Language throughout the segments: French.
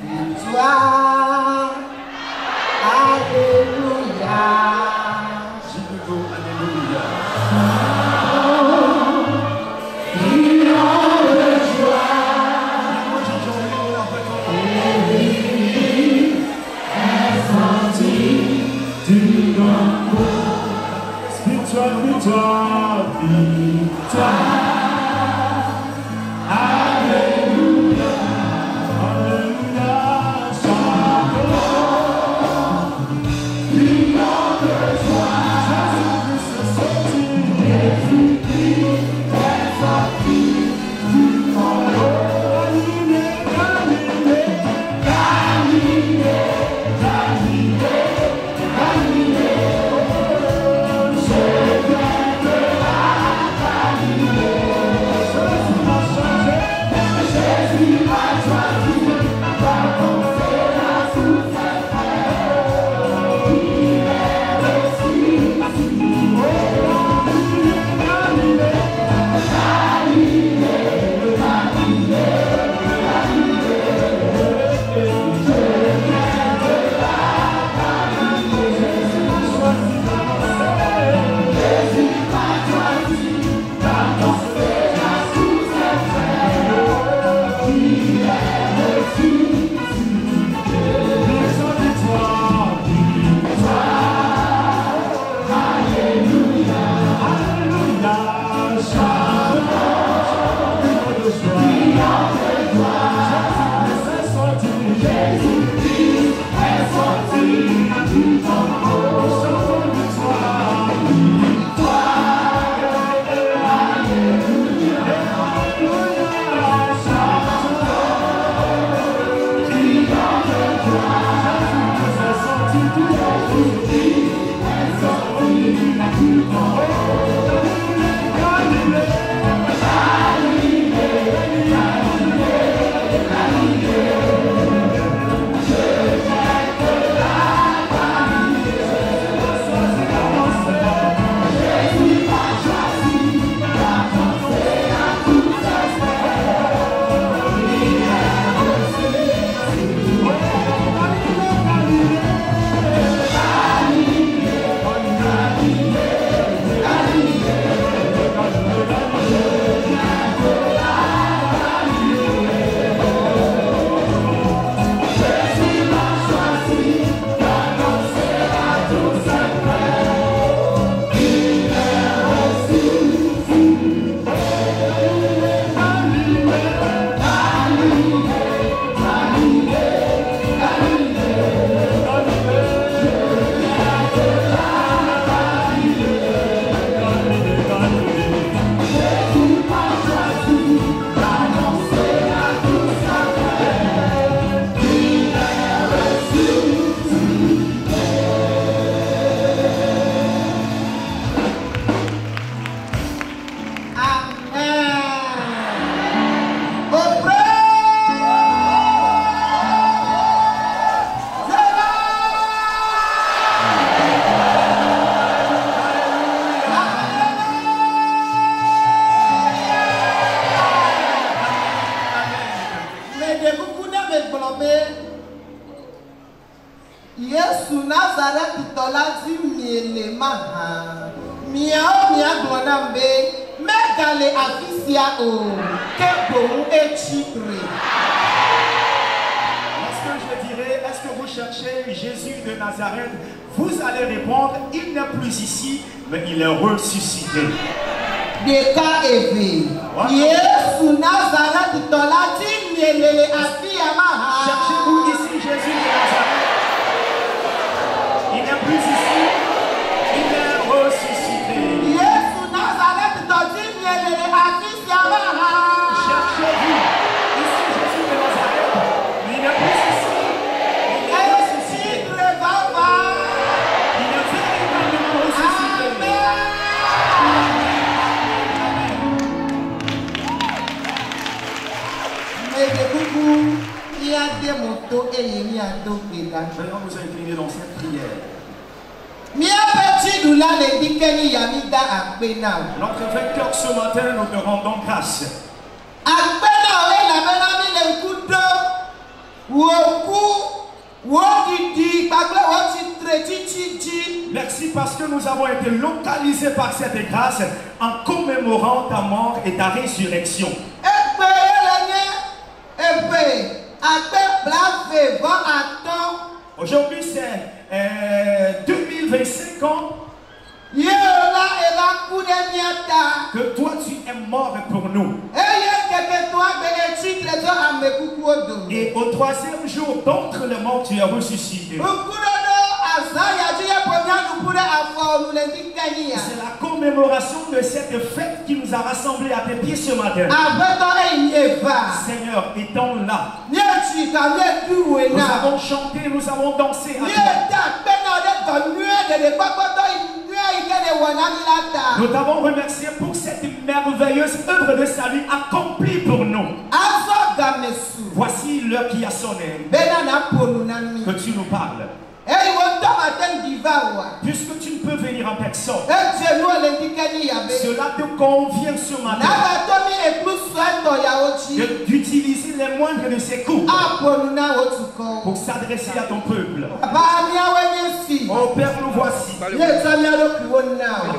Victoire. Alléluia. Alléluia. Victoire, victoire. Alléluia, alléluia. Chantons, crions de joie. Jésus-Christ est sorti. Jésus-Christ est sorti du tombeau. Galilée, Galilée, Galilée, Galilée, Galilée. Jésus de Nazareth, vous allez répondre, il n'est plus ici, mais il est ressuscité. Cherchez-vous ici Jésus de Nazareth. Il n'est plus ici, il est ressuscité. Cherchez-vous ici Jésus de Nazareth. Il n'est plus ici. Il y a des motos et il y a d'autres pédales. Veuillons nous incliner dans cette prière. Notre vainqueur ce matin, nous te rendons grâce. remercie parce que nous avons été localisés par cette grâce en commémorant ta mort et ta résurrection. Aujourd'hui, c'est 2025 ans que toi tu es mort pour nous. Et au troisième jour d'entre les morts, tu es ressuscité. C'est la commémoration de cette fête qui nous a rassemblés à tes pieds ce matin. Seigneur, étant là, nous avons chanté, nous avons dansé à toi. Nous t'avons remercié pour cette merveilleuse œuvre de salut accomplie pour nous. Voici l'heure qui a sonné. Que tu nous parles. Puisque tu ne peux venir en personne, cela te convient ce matin d'utiliser les moindres de ces coups pour s'adresser à ton peuple. Oh Père, nous voici. À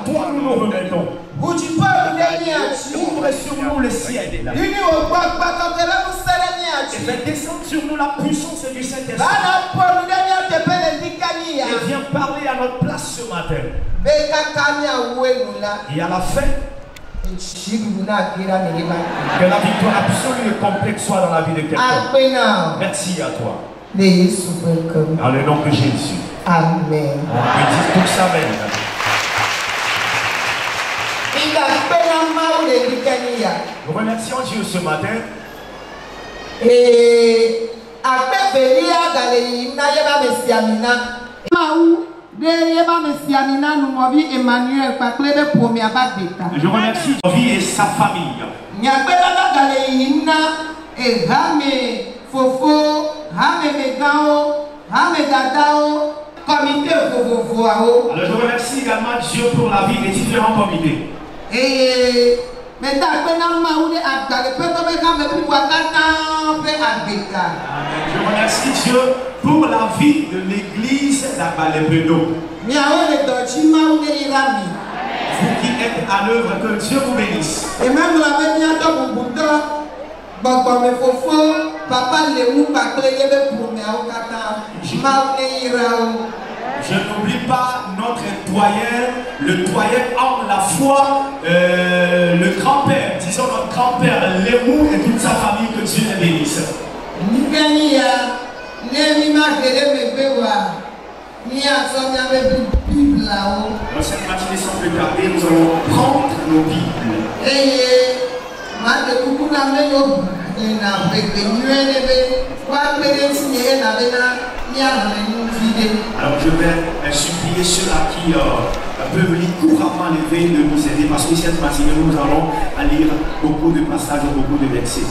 toi nous nous remettons. Ouvre sur nous le ciel. Et fais descendre sur nous la puissance du Saint-Esprit. Et viens parler à notre place ce matin. Et à la fin, que la victoire absolue et complète soit dans la vie de quelqu'un. Merci à toi. Dans le nom de Jésus. Amen. On peut dire tout ça maintenant. Nous remercions Dieu ce matin. Et je remercie Vie et sa famille. Alors je remercie également Dieu pour la vie des différents comités. Amen. Je remercie Dieu pour la vie de l'église d'Agbalé-Bredo. Vous qui êtes à l'œuvre, que Dieu vous bénisse. Et même je n'oublie pas notre doyen, le doyen en la foi, le grand-père, disons notre grand-père, Lémou et toute sa famille, que Dieu les bénisse. Dans cette matinée sans plus tarder, nous allons prendre nos Bibles. Alors je vais supplier ceux-là qui peuvent lire couramment lever de nous aider, parce que cette matinée nous allons lire beaucoup de passages, beaucoup de versets.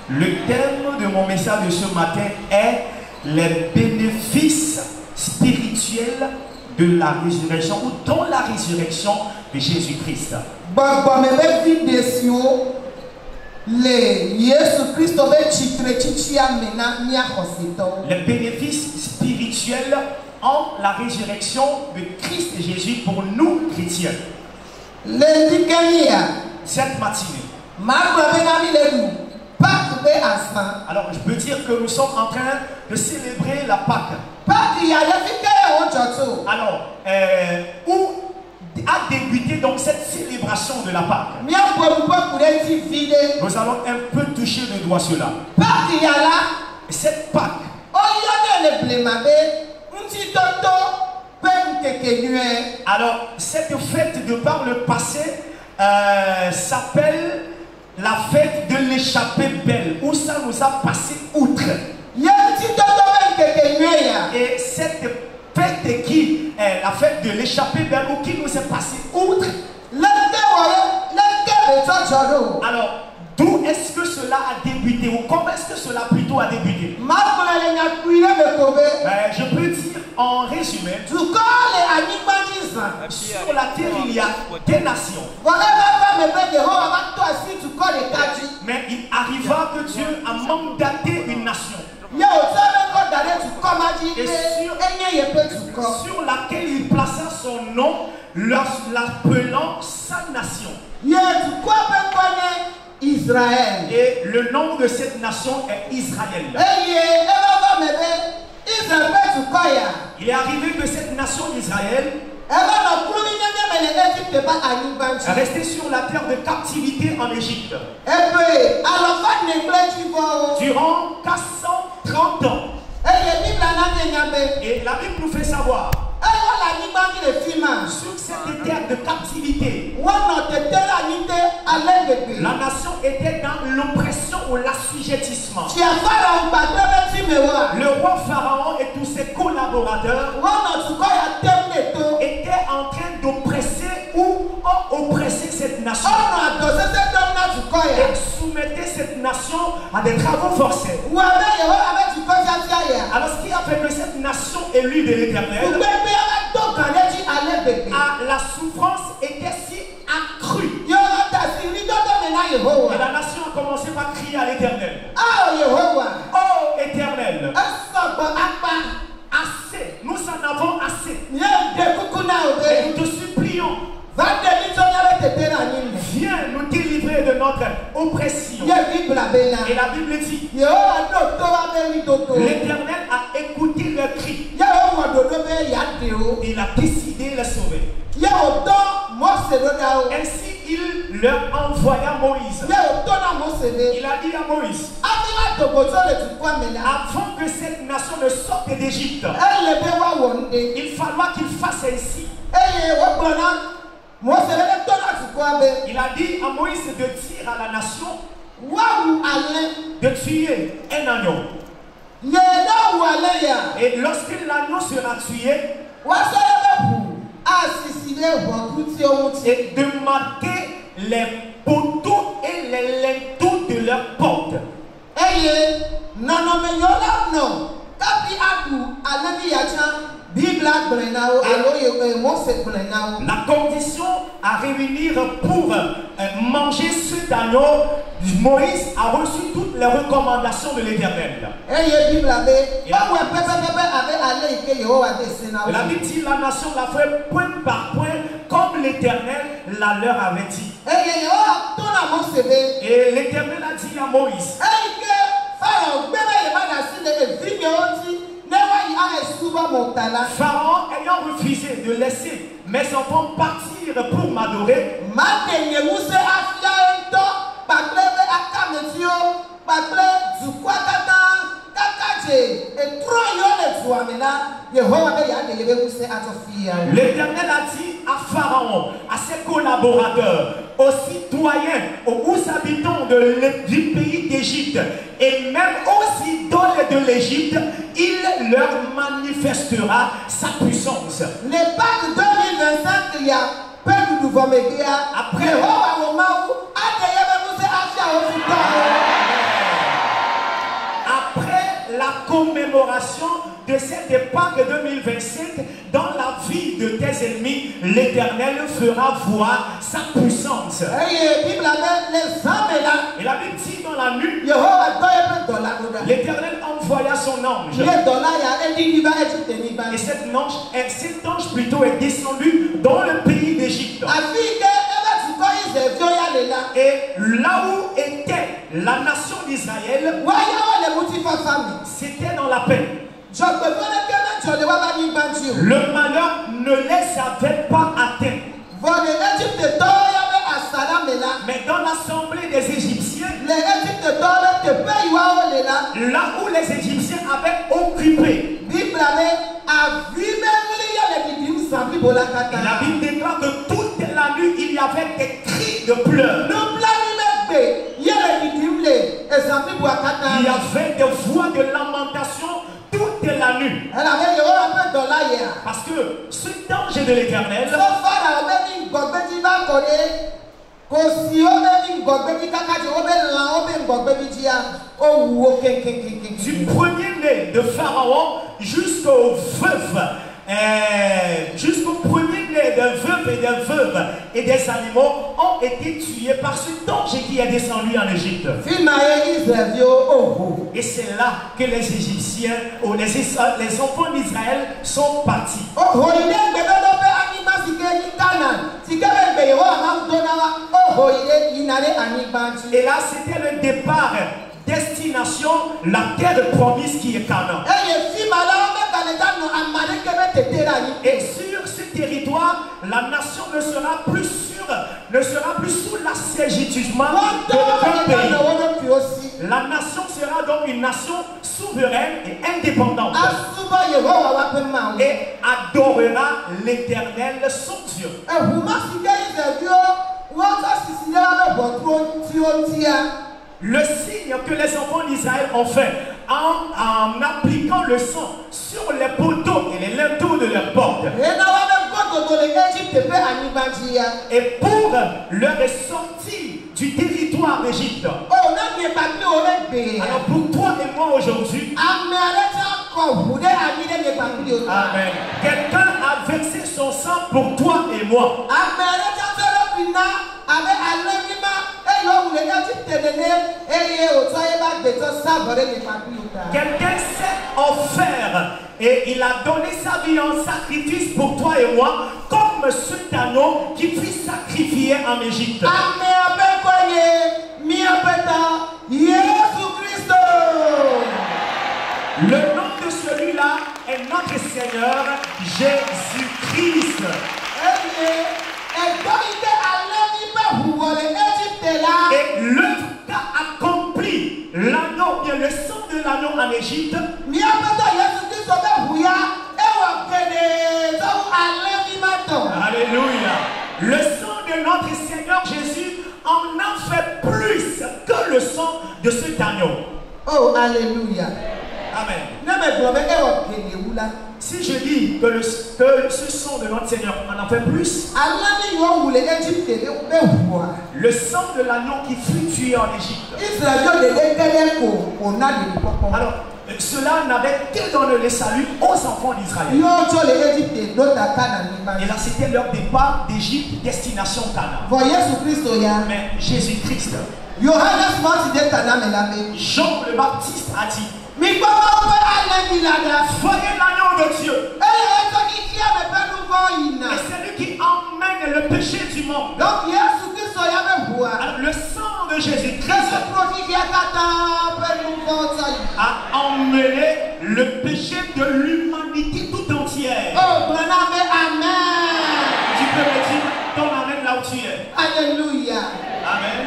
Le thème de mon message de ce matin est les bénéfices spirituels de la résurrection ou dans la résurrection de Jésus-Christ. Les bénéfices spirituels en la résurrection de Christ Jésus pour nous chrétiens. Cette matinée, alors je peux dire que nous sommes en train de célébrer la Pâque. Alors, où a débuté donc cette célébration de la Pâque? Nous allons un peu toucher le doigt cela. Cette Pâque, alors cette fête de par le passé s'appelle la fête de l'échappée belle, où ça nous a passé outre. Et cette fête qui est la fête de l'échappée belle, ou qui nous est passé outre. Alors, d'où est-ce que cela a débuté, ou comment est-ce que cela plutôt a débuté? Je peux dire en résumé Sur la terre, il y a des nations. Mais il arriva que Dieu a mandaté une nation. Et sur laquelle il plaça son nom, l'appelant sa nation. Israël. Et le nom de cette nation est Israël. Il est arrivé que cette nation d'Israël restait sur la terre de captivité en Égypte durant 430 ans. Et la Bible nous fait savoir sur cette terre de captivité, la nation était dans l'oppression ou l'assujettissement. Le roi Pharaon et tous ses collaborateurs étaient en train d'oppresser ou oppresser cette nation et soumettaient cette nation à des travaux forcés. Alors ce qui a fait que cette nation élue de l'Éternel, la souffrance était si accrue. Et la nation a commencé par crier à l'Éternel. Oh Éternel, assez, nous en avons assez. Et nous te supplions, viens nous délivrer de notre oppression. Et la Bible dit, l'Éternel a écouté leur cri. Il a décidé de les sauver. Ainsi il leur envoya Moïse. Il a dit à Moïse, avant que cette nation ne sorte d'Égypte, il falloir qu'il fasse ainsi. Il a dit à Moïse de dire à la nation de tuer un agneau. Et lorsque l'agneau sera tué, et de marquer les poteaux et les linteaux de leur porte. La condition à réunir pour manger cet agneau, Moïse a reçu toutes les recommandations de l'Éternel. La Bible dit la nation l'a fait point par point comme l'Éternel la leur avait dit. Et l'Éternel a dit à Moïse, Pharaon ayant refusé de laisser mes enfants partir pour m'adorer, l'Éternel a dit à Pharaon, à ses collaborateurs, aux citoyens, aux habitants du pays d'Égypte et même aux idoles de l'Égypte, il leur manifestera sa puissance. Après la commémoration de cette Pâques 2025, dans la vie de tes ennemis, l'Éternel fera voir sa puissance. Et la Bible dit dans la nuit, l'Éternel envoya son ange. Et cet ange plutôt est descendu dans le pays d'Égypte. Et là où était la nation d'Israël, c'était dans la paix. Le malheur ne les avait pas atteints. Mais dans l'assemblée des Égyptiens, là où les Égyptiens avaient occupé, la Bible déclare que toute la nuit il y avait des cris de pleurs. Il y avait des voix de lamentation toute la nuit. Parce que cet ange de l'Éternel du premier-né de Pharaon jusqu'au veuve jusqu'au premier-né des veuves et des veuves et des animaux ont été tués par ce danger qui est descendu en Égypte. Et c'est là que les Égyptiens ou les enfants d'Israël sont partis. Et là, c'était le départ, destination, la terre promise qui est Canaan. Et sur ce territoire, la nation ne sera plus sous l'assujettissement d'un pays. La nation sera donc une nation souveraine et indépendante. Et adorera l'Éternel son Dieu. Le signe que les enfants d'Israël ont fait en appliquant le sang sur les poteaux et les linteaux de leurs portes. Et pour leur sortie du territoire d'Égypte. Alors pour toi et moi aujourd'hui, amen. Quelqu'un a versé son sang pour toi et moi. Quelqu'un s'est offert et il a donné sa vie en sacrifice pour toi et moi, comme cet agneau qui fut sacrifié en Égypte. Le nom de celui-là est notre Seigneur Jésus-Christ. Et l'œuvre qu'a accompli l'agneau, bien le sang de l'agneau en Égypte, alléluia, le sang de notre Seigneur Jésus en a fait plus que le sang de cet agneau. Oh, alléluia. Amen. Si je dis que ce sang de notre Seigneur en a fait plus, le sang de l'agneau qui fut tué en Égypte, alors cela n'avait que donné le salut aux enfants d'Israël. Et là c'était leur départ d'Égypte, destination Canaan. Mais Jésus-Christ, Jean le Baptiste a dit, soyez l'agneau de Dieu. Et c'est lui qui emmène le péché du monde. Alors, le sang de Jésus-Christ a emmené le péché de l'humanité tout entière. Oh, amen. Tu peux me dire ton amen là où tu es. Alléluia. Amen.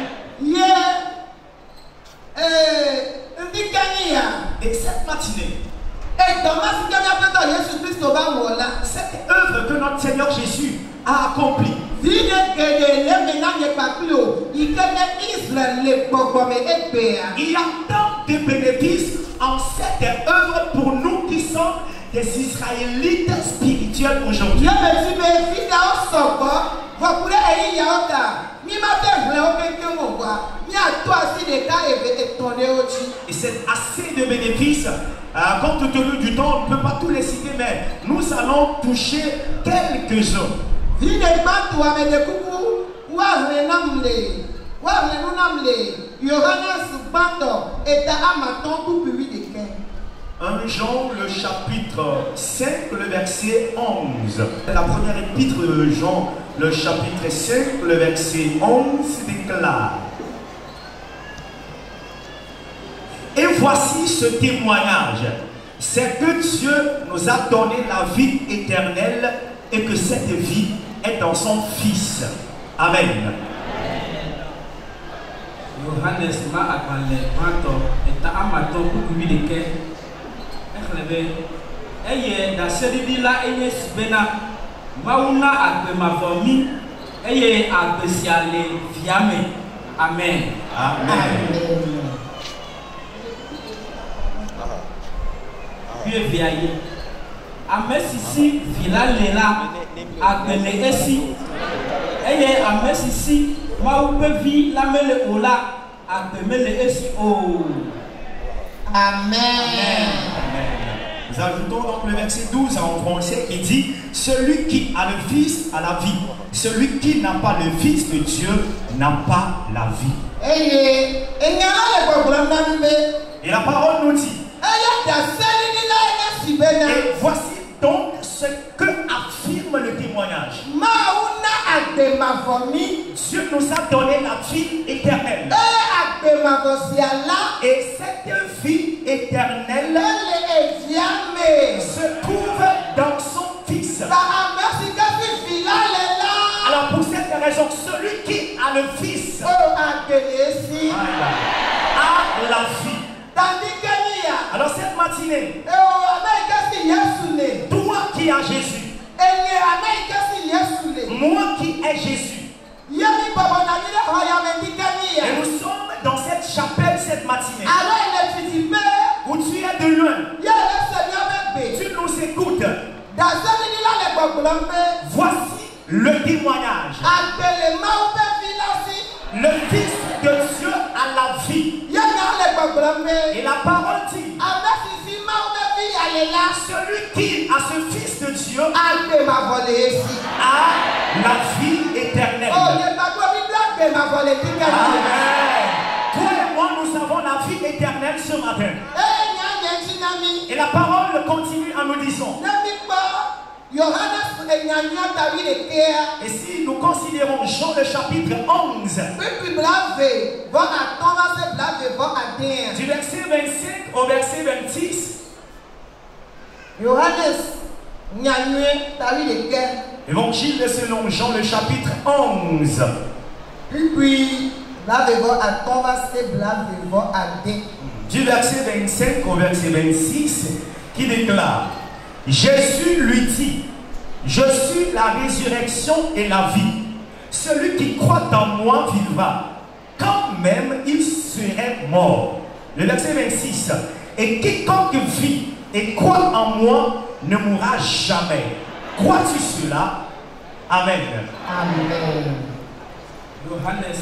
Et cette matinée, cette œuvre que notre Seigneur Jésus a accomplie, il y a tant de bénéfices en cette œuvre pour nous qui sommes des Israélites spirituels aujourd'hui. Et c'est assez de bénéfices. Compte tenu du temps, on ne peut pas tous les citer, mais nous allons toucher quelques-uns. Un Jean, le chapitre 5, le verset 11. La première épître de Jean, le chapitre 5, le verset 11 déclare: et voici ce témoignage, c'est que Dieu nous a donné la vie éternelle et que cette vie est dans son Fils. Amen. Johannes ma akale mato eta amato kubideke ekhlebe eye da sedidi la enye sibena mauna akbemavomi eye agbesiale viame. Amen. Amen. Puis viaye amesisi vilalela agbele esi eye amesisi Maupevi la mele ola agbemele esi o. Amen. Nous ajoutons donc le verset 12 en français qui dit: celui qui a le Fils a la vie. Celui qui n'a pas le Fils de Dieu n'a pas la vie. Et la parole nous dit: et voici donc ce que affirme le témoignage. Dieu nous a donné la vie éternelle. Et cette vie éternelle se trouve dans son Fils. Alors pour cette raison, celui qui a le Fils a la vie. Alors cette matinée, toi qui as Jésus, moi qui ai Jésus, et nous sommes dans cette chapelle cette matinée, où tu es de loin, tu nous écoutes. Voici le témoignage. Le Fils de Dieu a la vie. Et la parole dit: celui qui a ce Fils de Dieu a la vie éternelle. Amen. Toi et moi, nous avons la vie éternelle ce matin. Et la parole continue en nous disant: et si nous considérons Jean le chapitre 11, du verset 25 au verset 26, Évangile selon Jean le chapitre 11, du verset 25 au verset 26, qui déclare: Jésus lui dit: je suis la résurrection et la vie. Celui qui croit en moi vivra, quand même il serait mort. Le verset 26. Et quiconque vit et croit en moi ne mourra jamais. Crois-tu cela? Amen. Amen. Johannes,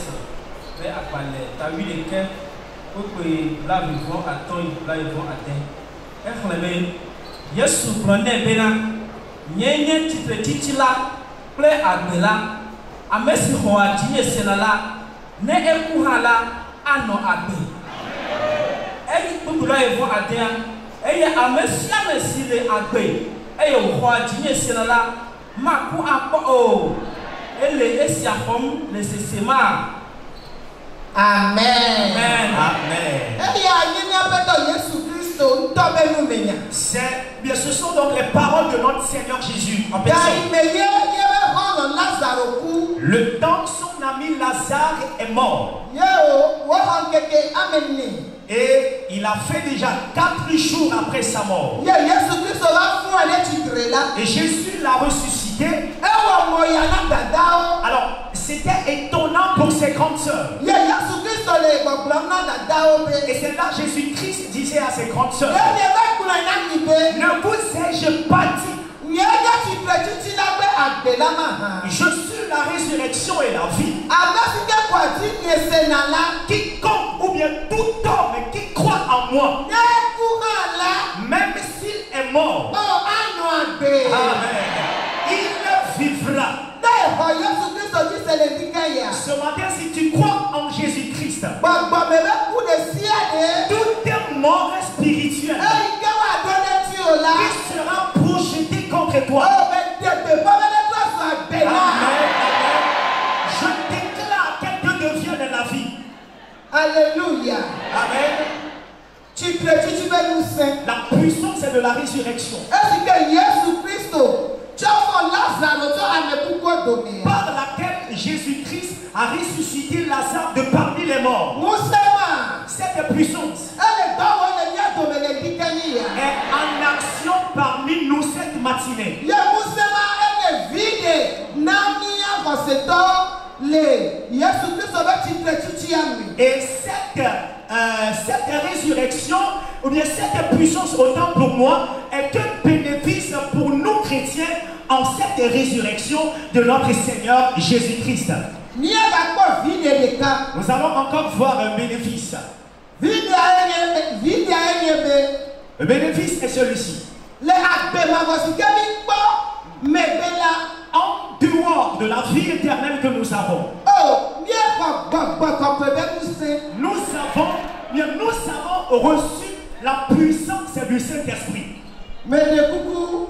mais à parler, t'as vu les quais, pour que là ils vont attendre, là ils vont atteindre. Yesu prenait bena, nyenye titre titila, ple agbela, amesi hoa dine senala, ne ekuhala ano agbe. Eyi bubula evo adea, eye amesi le agbe, eye hoa dine senala, maku apo o, ele esi afom le sesema. Amen. Amen. Amen. Ce sont donc les paroles de notre Seigneur Jésus en personne. Le temps que son ami Lazare est mort, et il a fait déjà 4 jours après sa mort, et Jésus l'a ressuscité. Alors c'était étonnant pour ses grandes sœurs. Et c'est là Jésus-Christ disait à ses grandes sœurs: ne vous ai-je pas dit, je suis la résurrection et la vie. Quiconque ou bien tout homme qui croit en moi, même s'il est mort, amen, il vivra. Ce matin, si tu crois en Jésus-Christ, toute mort spirituelle qui sera projetée contre toi, amen, je déclare qu'elle te devienne la vie. Alléluia. Amen. La puissance est de la résurrection. Par laquelle Jésus-Christ a ressuscité Lazare de parmi les morts. Cette puissance est en action parmi nous cette matinée. Et cette résurrection, ou bien cette puissance, autant pour moi, est un bénéfice pour nous chrétiens en cette résurrection de notre Seigneur Jésus-Christ. Nous allons encore voir un bénéfice. Le bénéfice est celui-ci. En dehors de la vie éternelle que nous avons, nous avons reçu la puissance du Saint-Esprit. Mais de coucou,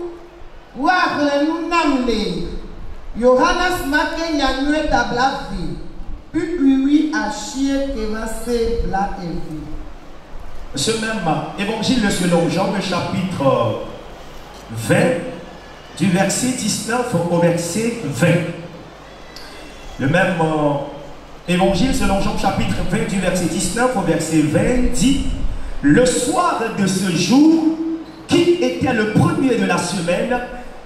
Johannes Marque Yanoué Tablavi, puis à chier que va se bla et vie. Ce même évangile selon Jean, le chapitre 20, du verset 19 au verset 20. Le même évangile selon Jean, chapitre 20, du verset 19 au verset 20, dit: le soir de ce jour, qui était le premier de la semaine,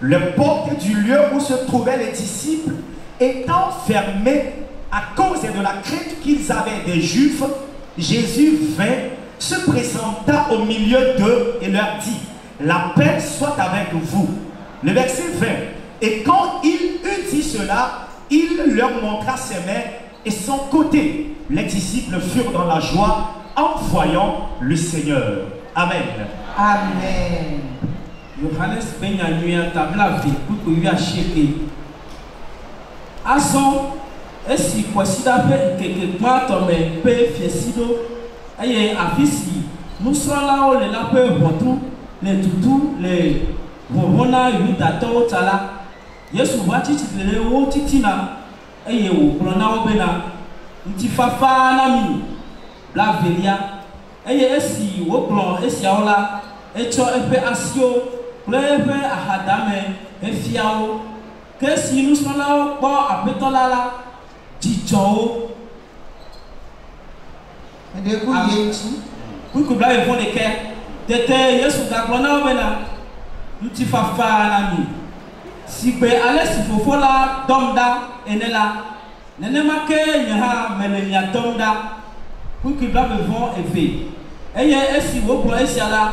le porte du lieu où se trouvaient les disciples étant fermés à cause de la crainte qu'ils avaient des Juifs, Jésus vint, se présenta au milieu d'eux et leur dit: la paix soit avec vous. Le verset 20. Et quand il eut dit cela, il leur montra ses mains et son côté. Les disciples furent dans la joie en voyant le Seigneur. Amen. Amen. Johannes Benyanuya Tablavi, pour que lui achète. Azon, est-ce que si d'après quelque part tombe peu fiesido, et afisi, nous sommes là où les lapins vont les toutous, les Wona yudato tala Yesu wati titele wo titina eye wo plona obena ntifafa na mi la velia eye esi wo plon esi aola echo epe asio plebe ahadame efiao kesi nusala po apetolala jijo ede ku yenti ku bla e fon de ke tete Yesu ga plona obena ntifafa na mi si pe ale si fofo la domda enela nene make nyaha melenia domda pour que bla bevon efe eye esi wo blo esi ala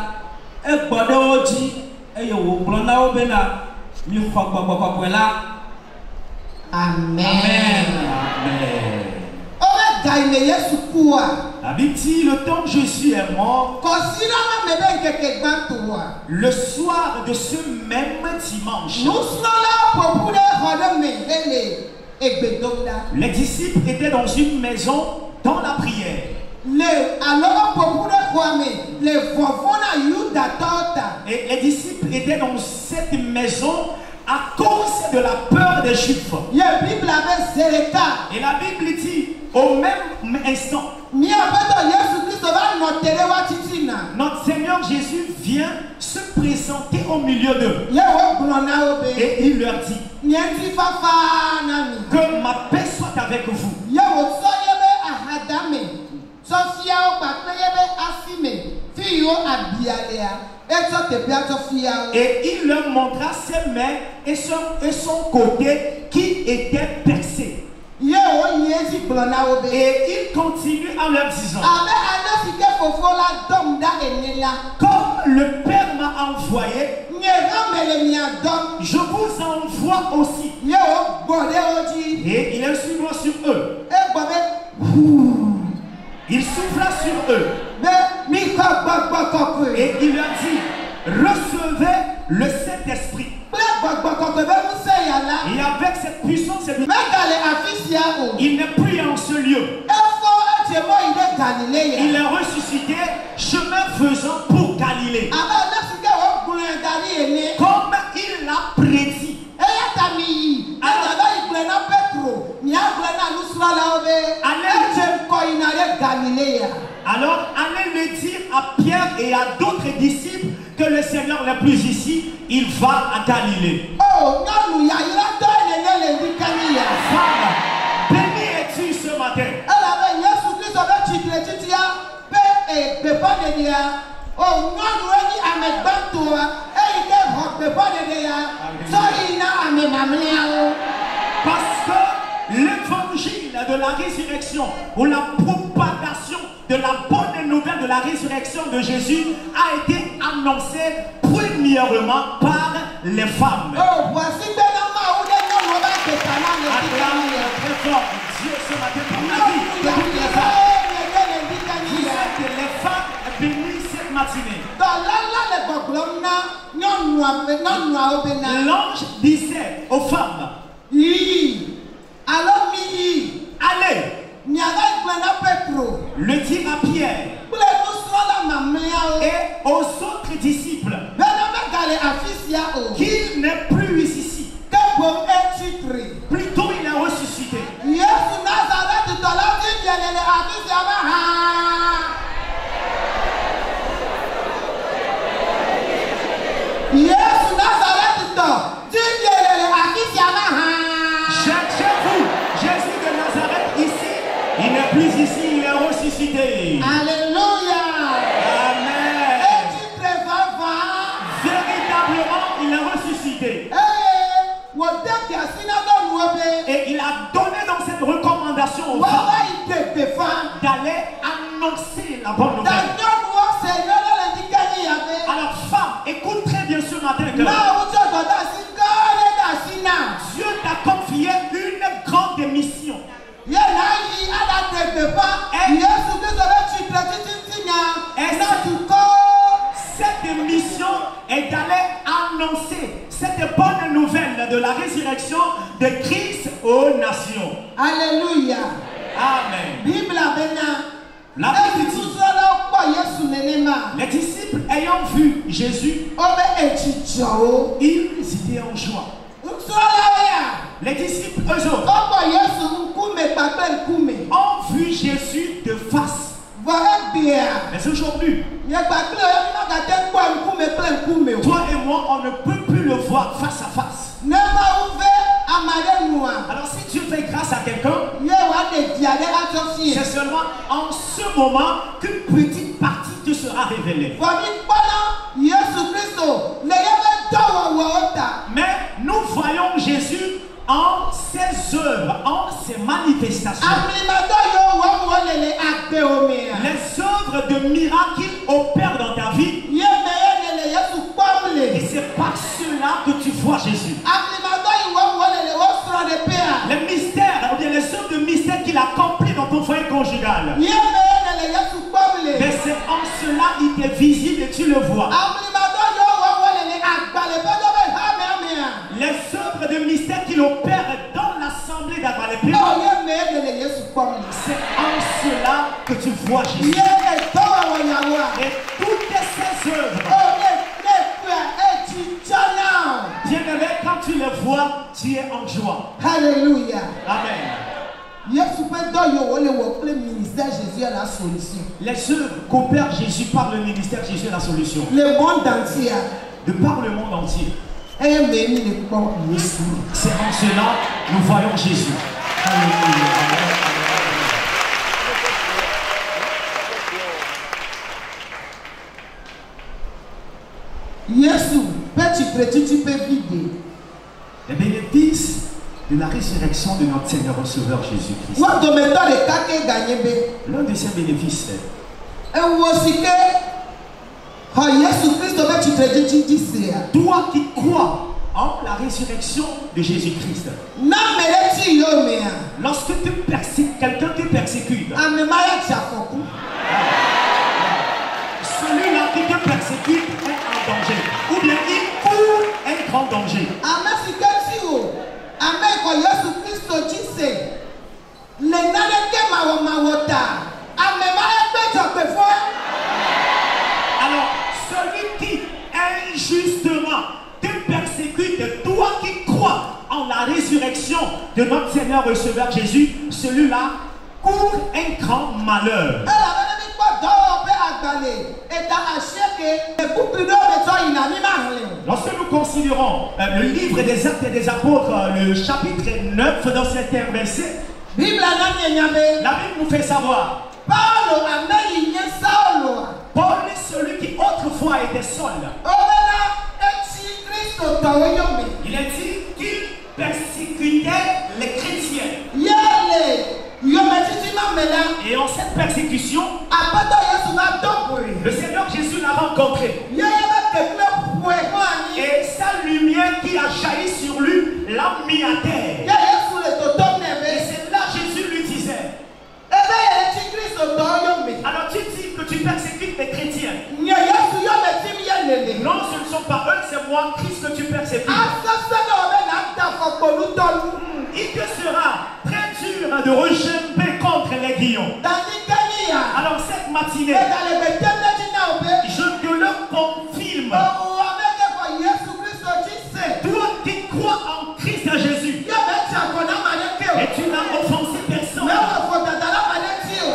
e gbode oji eye wo blo na obena mi khogbogbogbo la. Amen. Amen. Ove gaime Yesu kuwa. La Bible dit: le temps où Jésus est mort, le soir de ce même dimanche, les disciples étaient dans une maison dans la prière. Et les disciples étaient dans cette maison à cause de la peur des Juifs. Et la Bible dit: au même instant, notre Seigneur Jésus vient se présenter au milieu d'eux. Et il leur dit: que ma paix soit avec vous. Et il leur montra ses mains et son côté qui était percé. Et il continue en leur disant: comme le Père m'a envoyé, je vous envoie aussi. Et il insufla sur eux. Il souffla sur eux. Et il leur dit: recevez le Saint-Esprit. Et avec cette puissance, il n'est plus en ce lieu. Il est ressuscité, chemin faisant pour Galilée. Comme il l'a prédit. Alors allez le dire à Pierre et à d'autres disciples que le Seigneur n'est plus ici, il va à Galilée. Femme, béni es-tu ce matin. Parce que l'évangile de la résurrection ou la propagation de la bonne nouvelle de la résurrection de Jésus a été annoncé premièrement par les femmes. Voici très fort Dieu ce matin pour la vie de toutes les femmes. Vous êtes les femmes bénies cette matinée. Amen. L'ange disait aux femmes, allez, le dire à Pierre et aux autres disciples qu'il n'est plus ici. Plutôt il est ressuscité. Cherchez-vous Jésus de Nazareth ici. Il n'est plus ici, il est ressuscité. Alléluia. Amen. Véritablement, il est ressuscité. Et il a donné dans cette recommandation aux femmes d'aller annoncer la bonne nouvelle. Alors femme, écoute très bien ce matin que Dieu t'a confié une grande mission. Cette mission est d'aller annoncer cette bonne nouvelle de la résurrection de Christ aux nations. Alléluia. Amen. Bible La Bible dit, les disciples ayant vu Jésus, ils étaient en joie. Les disciples, eux autres, ont vu Jésus de face. Mais aujourd'hui, toi et moi, on ne peut plus le voir face à face. Alors si Dieu fait grâce à quelqu'un, c'est seulement en ce moment qu'une petite partie te sera révélée. Mais nous voyons Jésus en ses œuvres, en ses manifestations. Les œuvres de miracles qu'il opère dans ta vie. Et c'est par cela que tu vois Jésus. Les mystères, ou bien les œuvres de mystère qu'il accomplit dans ton foyer conjugal. Mais c'est en cela qu'il est visible et tu le vois. Les œuvres de mystère qu'il opère dans l'assemblée d'Abalépé. C'est en cela que tu vois Jésus. Et toutes ces œuvres, bien-aimé, quand tu les vois, tu es en joie. Alléluia. Amen. Les œuvres qu'opère Jésus par le ministère Jésus est la solution. Le monde entier. De par le monde entier. C'est en cela que nous voyons Jésus. Alléluia. Les bénéfices de la résurrection de notre Seigneur et Sauveur Jésus-Christ. L'un de ces bénéfices est toi qui crois en la résurrection de Jésus-Christ. Lorsque quelqu'un te persécute, celui-là qui te persécute est en danger. Ou bien il court un grand danger. Alors, celui qui injustement te persécute, toi qui crois en la résurrection de notre Seigneur et Sauveur Jésus, celui-là court un grand malheur. Lorsque nous considérons le livre des Actes et des Apôtres, le chapitre 9, dans certains versets, la Bible nous fait savoir Paul est celui qui autrefois était Saul. Il a dit qu'il persécutait les chrétiens. Et en cette persécution, le Seigneur Jésus l'a rencontré. Et sa lumière qui a jailli sur lui l'a mis à terre. Et c'est là que Jésus lui disait, alors tu dis que tu persécutes les chrétiens. moi, Christ que tu persécutes. Il te sera très dur de rejeter contre les guillons. Alors cette matinée, je te le confirme. Toi qui crois en Christ Jésus, et tu n'as offensé personne,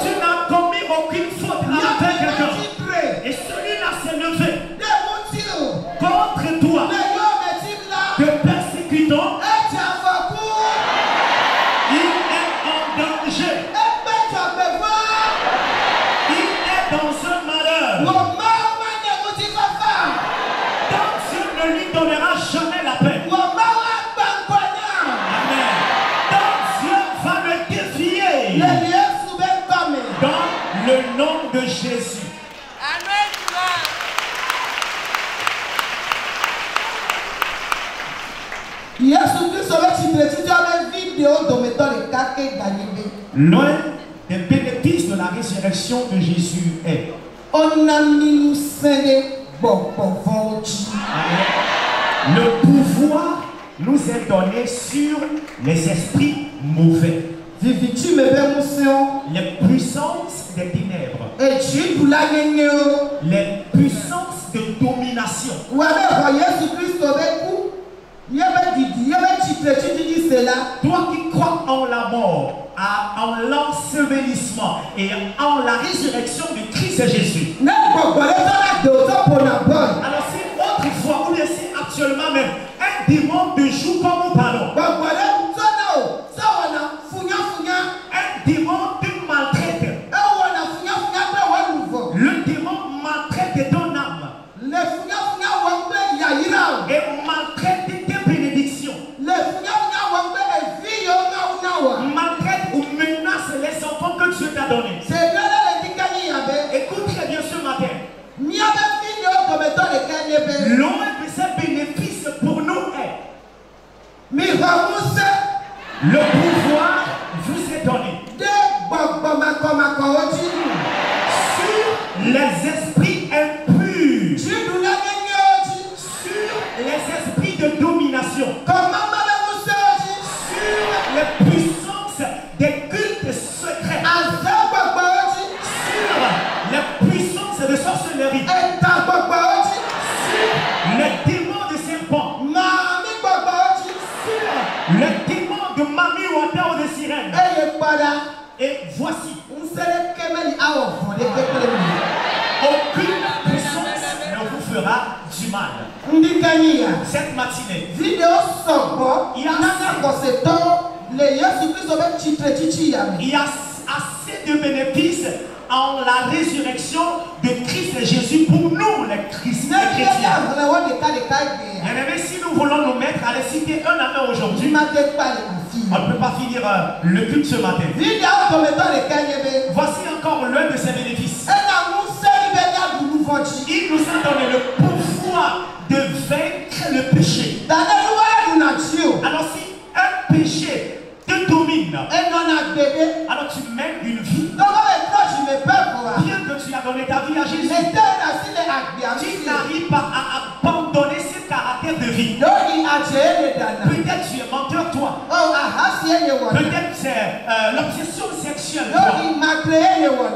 tu n'as commis aucune faute avec quelqu'un, et celui-là s'est levé contre toi, te persécutant, il est en danger, il est dans un malheur. Donc Dieu ne lui donnera jamais la paix. Amen. Donc Dieu va le défier dans le nom de Jésus. L'un des bénéfices de la résurrection de Jésus est le pouvoir nous est donné sur les esprits mauvais, les puissances des ténèbres, les puissances de domination. Toi qui crois en la mort, en l'ensevelissement et en la résurrection de Christ Jésus. Alors si autrefois ou bien si actuellement même un démon te joue comme nous parlons, un démon te maltraite, le démon maltraite ton âme et maltraite tes bénédictions, maltraite ou menace les enfants que Dieu t'a donnés. Écoute très bien ce matin. L'un de ces bénéfices pour nous est le pouvoir vous est donné sur les esprits impurs, sur les esprits de domination, sur les puissances des cultes secrets, sur les puissances de sorcellerie, sur les démons de serpents, sur les démons de mamie ou de sirène. Et voici, aucune puissance ne vous fera du mal. Cette matinée, il y a assez de bénéfices en la résurrection de Christ Jésus pour nous les chrétiens. Et si nous voulons nous mettre à les citer un à un aujourd'hui, on ne peut pas finir le culte ce matin. Voici encore l'un de ses bénéfices. Il nous a donné le pouvoir de vaincre le péché. Alors si un péché te domine, alors tu mènes une vie. Bien que tu as donné ta vie à Jésus, tu n'arrives pas à abandonner ce caractère de vie. Peut-être tu es menteur toi. Peut-être c'est l'obsession sexuelle toi.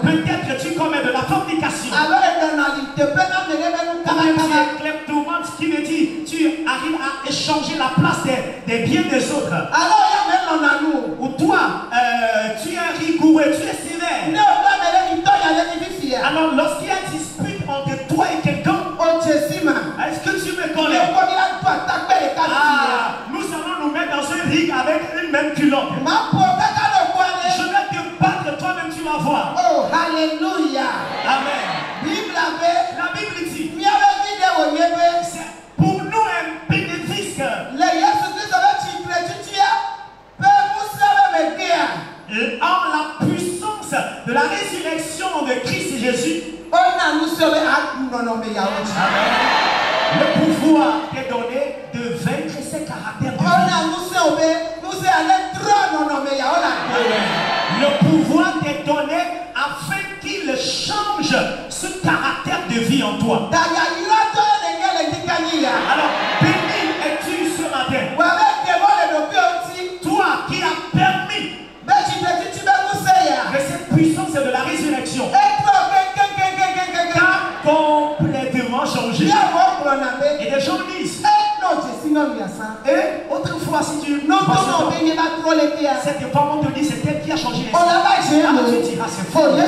Peut-être que tu commets de la fornication. Peut-être kleptomane, qui veut dire tu arrives à échanger la place des biens des autres. Ou toi, tu es rigoureux, tu es sévère. Alors lorsqu'il y a une dispute entre toi et quelqu'un, est-ce que tu me connais? Nous allons nous mettre dans un ring avec une même culotte. Je vais te battre, toi-même tu vas voir. Oh, alléluia. Amen. La Bible dit, c'est pour nous un bénéfice. En la puissance de la résurrection de Christ Jésus, amen, le pouvoir t'est donné de vaincre ces caractères de vie. Le pouvoir t'est donné afin qu'il change ce caractère de vie en toi. Alors, ont changé. Et des gens disent. Et autrefois, si tu cette femme, on te dit c'est elle qui a changé les choses. Tu diras c'est faux. Mais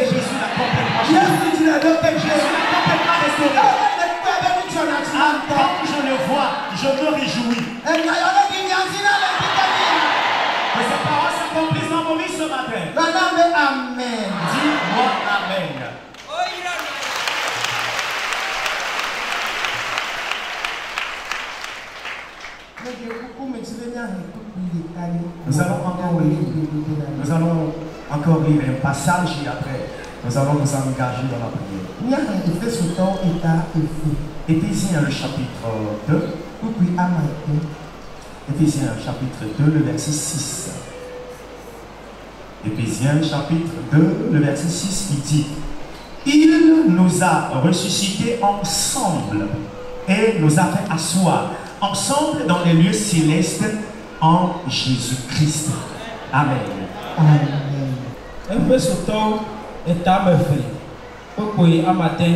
Jésus l'a complètement changé. Jésus l'a complètement restauré. Quand je le vois, je me réjouis. Que ces paroles s'accomplissent dans mon vie ce matin. Amen. Dis-moi Amen. Nous allons encore lire un passage et après nous allons nous engager dans la prière. Éphésiens le chapitre 2. Éphésiens chapitre 2, le verset 6. Éphésiens chapitre 2, le verset 6, il dit: il nous a ressuscités ensemble et nous a fait asseoir ensemble dans les lieux célestes en Jésus-Christ. Amen. Un peu ce temps est à me faire. Pourquoi à matin?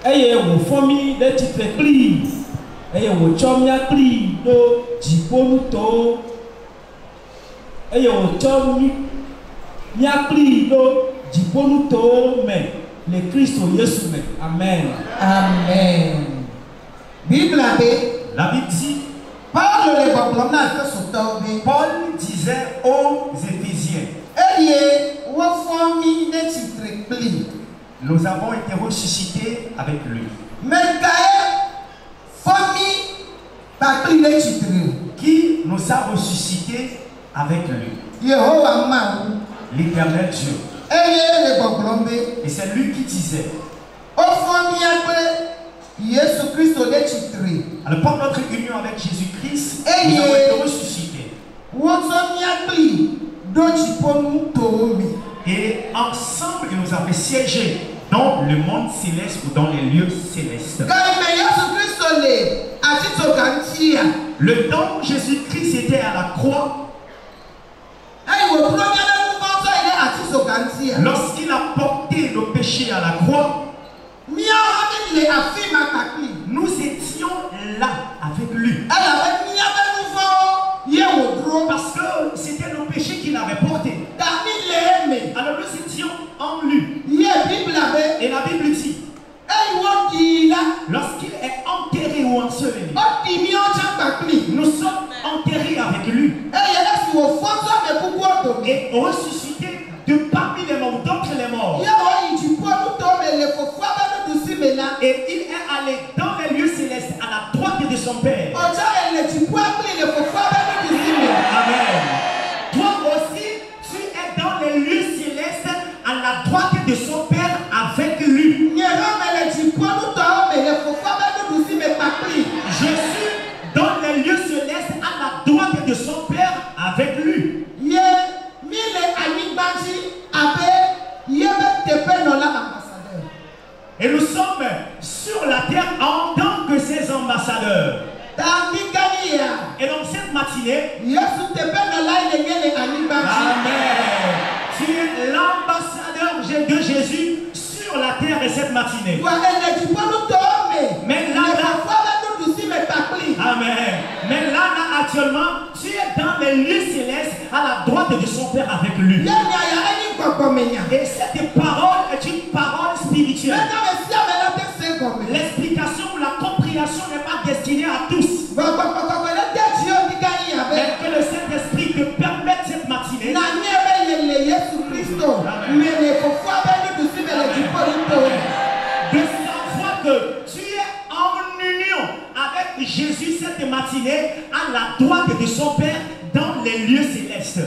Ayez vos familles de titres plis. Ayez vos chomia plis de jiponuto. Ayez vos chomia plis de jiponuto. Mais le Christ au Jésus. Amen. Amen. Bible la Bible dit, Paul disait aux Éphésiens, nous avons été ressuscités avec lui. Qui nous a ressuscités avec lui? L'éternel Dieu. Et c'est lui qui disait, alors par notre union avec Jésus-Christ, nous avons été ressuscités. Et ensemble, il nous a fait siéger dans le monde céleste ou dans les lieux célestes. Le temps où Jésus-Christ était à la croix, lorsqu'il a porté nos péchés à la croix, nous étions là avec lui. Parce que c'était nos péchés qu'il avait portés. Alors nous étions en lui. Et la Bible dit, lorsqu'il est enterré ou enseveli, nous sommes enterrés avec lui. Et ressuscités de parmi les morts, d'entre les morts. Et il est allé dans les lieux célestes à la droite de son Père. Amen. Toi aussi, tu es dans les lieux célestes à la droite de son Père avec lui. Je suis dans les lieux célestes à la droite de son Père avec lui. Et nous sommes sur la terre en tant que ses ambassadeurs. Et donc cette matinée, amen, tu es l'ambassadeur de Jésus sur la terre et cette matinée. Mais là, amen. Mais là, actuellement, tu es dans les lieux célestes à la droite de son Père avec lui. Et cette parole est une parole spirituelle. L'explication ou la compréhension n'est pas destinée à tous. Mais que le Saint-Esprit te permette cette matinée de savoir que tu es en union avec Jésus cette matinée à la droite de son Père dans les lieux célestes.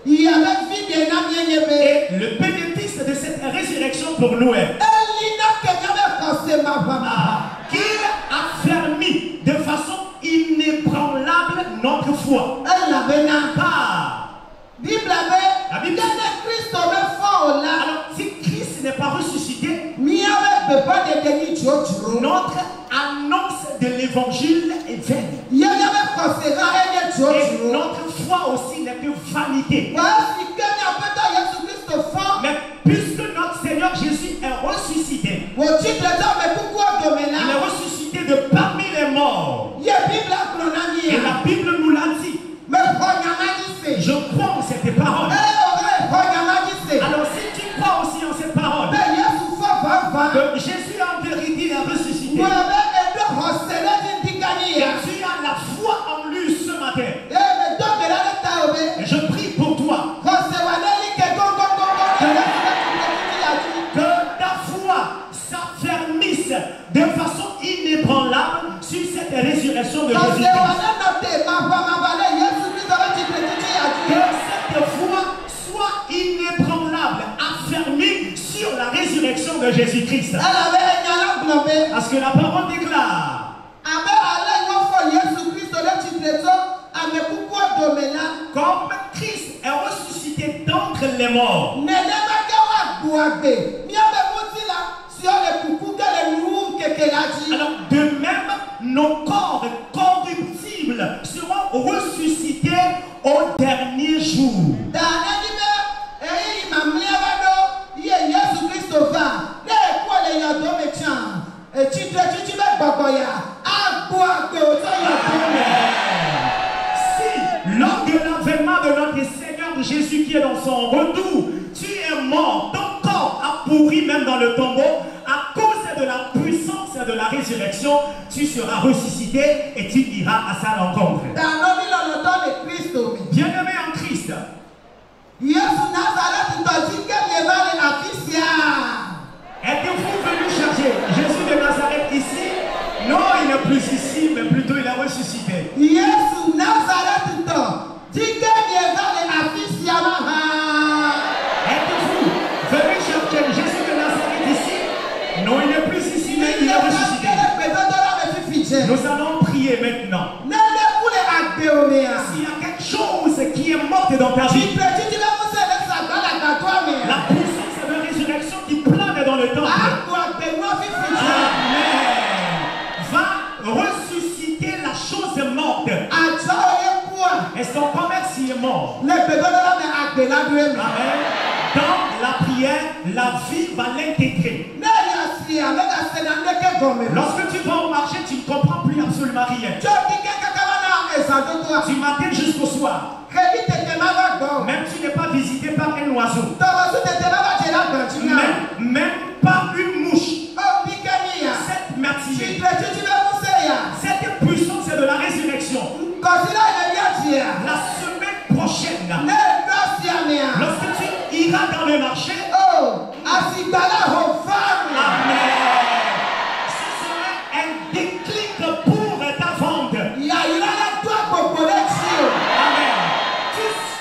Et le bénéfice de cette résurrection pour nous est qu'il a fermé de façon inébranlable notre foi. La Bible dit, alors si Christ n'est pas ressuscité, notre annonce de l'évangile est vaine. Et notre foi aussi n'est que vanité. Mais puisque notre Seigneur Jésus est ressuscité. Wò tsitre ɖe amekuku dome Il la. est ressuscité de parmi les morts. Yɛ Bibla gblɔ na Et mia. la Bible nous l'a dit. Mexɔ nyama dzi se. Je crois en cette parole. Eye wòve xɔ nyama dzi se. Alors si tu crois aussi en cette parole, Be Yesu fɔ vava. que Jésus en vérité est ressuscité, Wò be eɖo xɔse ɖe dzi ŋdikani et ya. tu as la foi en lui ce matin, Eye medo gbe ɖe ta o be. et je prie pour toi Xɔse wa ɖe li ke gogogogo ɖe Yesu ɖe titi ya dzi. que ta foi s'affermisse de façon inébranlable sur cette résurrection de Xɔse wa Jésus-Christ. ɖe nɔ te mavamava ɖe Yesu Kristo ɖe tsitre titi ya Que dzi. cette foi soit inébranlable, affermie sur la résurrection de Jésus-Christ. Elabe enya la gblɔ be. Parce que la parole déclare, Abe ale yi wofɔ Yesu Kristo ɖe tsitre tso amekuku dome la. comme Christ est ressuscité d'entre les morts, Nenema ke woagbu agbe. Míabe ŋutilã siwo le kuku ge le nuwum keke la dzi. alors de même, nos corps corruptibles seront ressuscités au dernier jour. Da nenyi be eyi mamlɛa va ɖo ye Yesu Kristo va. Ne ekpɔ le yɔdo me tsã. Etsitre tsitsi be gbɔgbɔ ya. Agbu agbe wòtɔ yɔdo me. Si, lors de l'avènement de notre Seigneur Jésus qui est dans son retour, tu es mort, ton corps a pourri même dans le tombeau, à cause de la puissance de la résurrection, tu seras ressuscité et tu iras à sa rencontre. Da nɔvi lɔlɔtɔ le Kristo me. Bien-aimé en Christ, Yesu Nazaretitɔ dzi ke mieva le afi sia. êtes-vous venu chercher Jésus de Nazareth ici? Non, il n'est plus ici, mais plutôt il est ressuscité. Yesu Nazaretitɔ dzi ke mieva le afi sia ma hã. Êtes-vous venu chercher Jésus de Nazareth ici? Non, il n'est plus ici, mais il est ressuscité. Nous allons prier maintenant. S'il y a quelque chose qui est morte dans ta vie, la puissance de la résurrection qui plane dans le temple, Amen, va ressusciter la chose morte. Et son commerce est mort. Amen. Dans la prière, la vie va l'intégrer. Lorsque tu vas au marché, tu ne comprends plus absolument rien. Du matin jusqu'au soir. Même tu n'es pas visité par un oiseau. Même pas une mouche. Cette matinée, cette puissance de la résurrection. La semaine prochaine, lorsque tu iras dans le marché, amen, ce sera un déclic pour ta vente. Amen.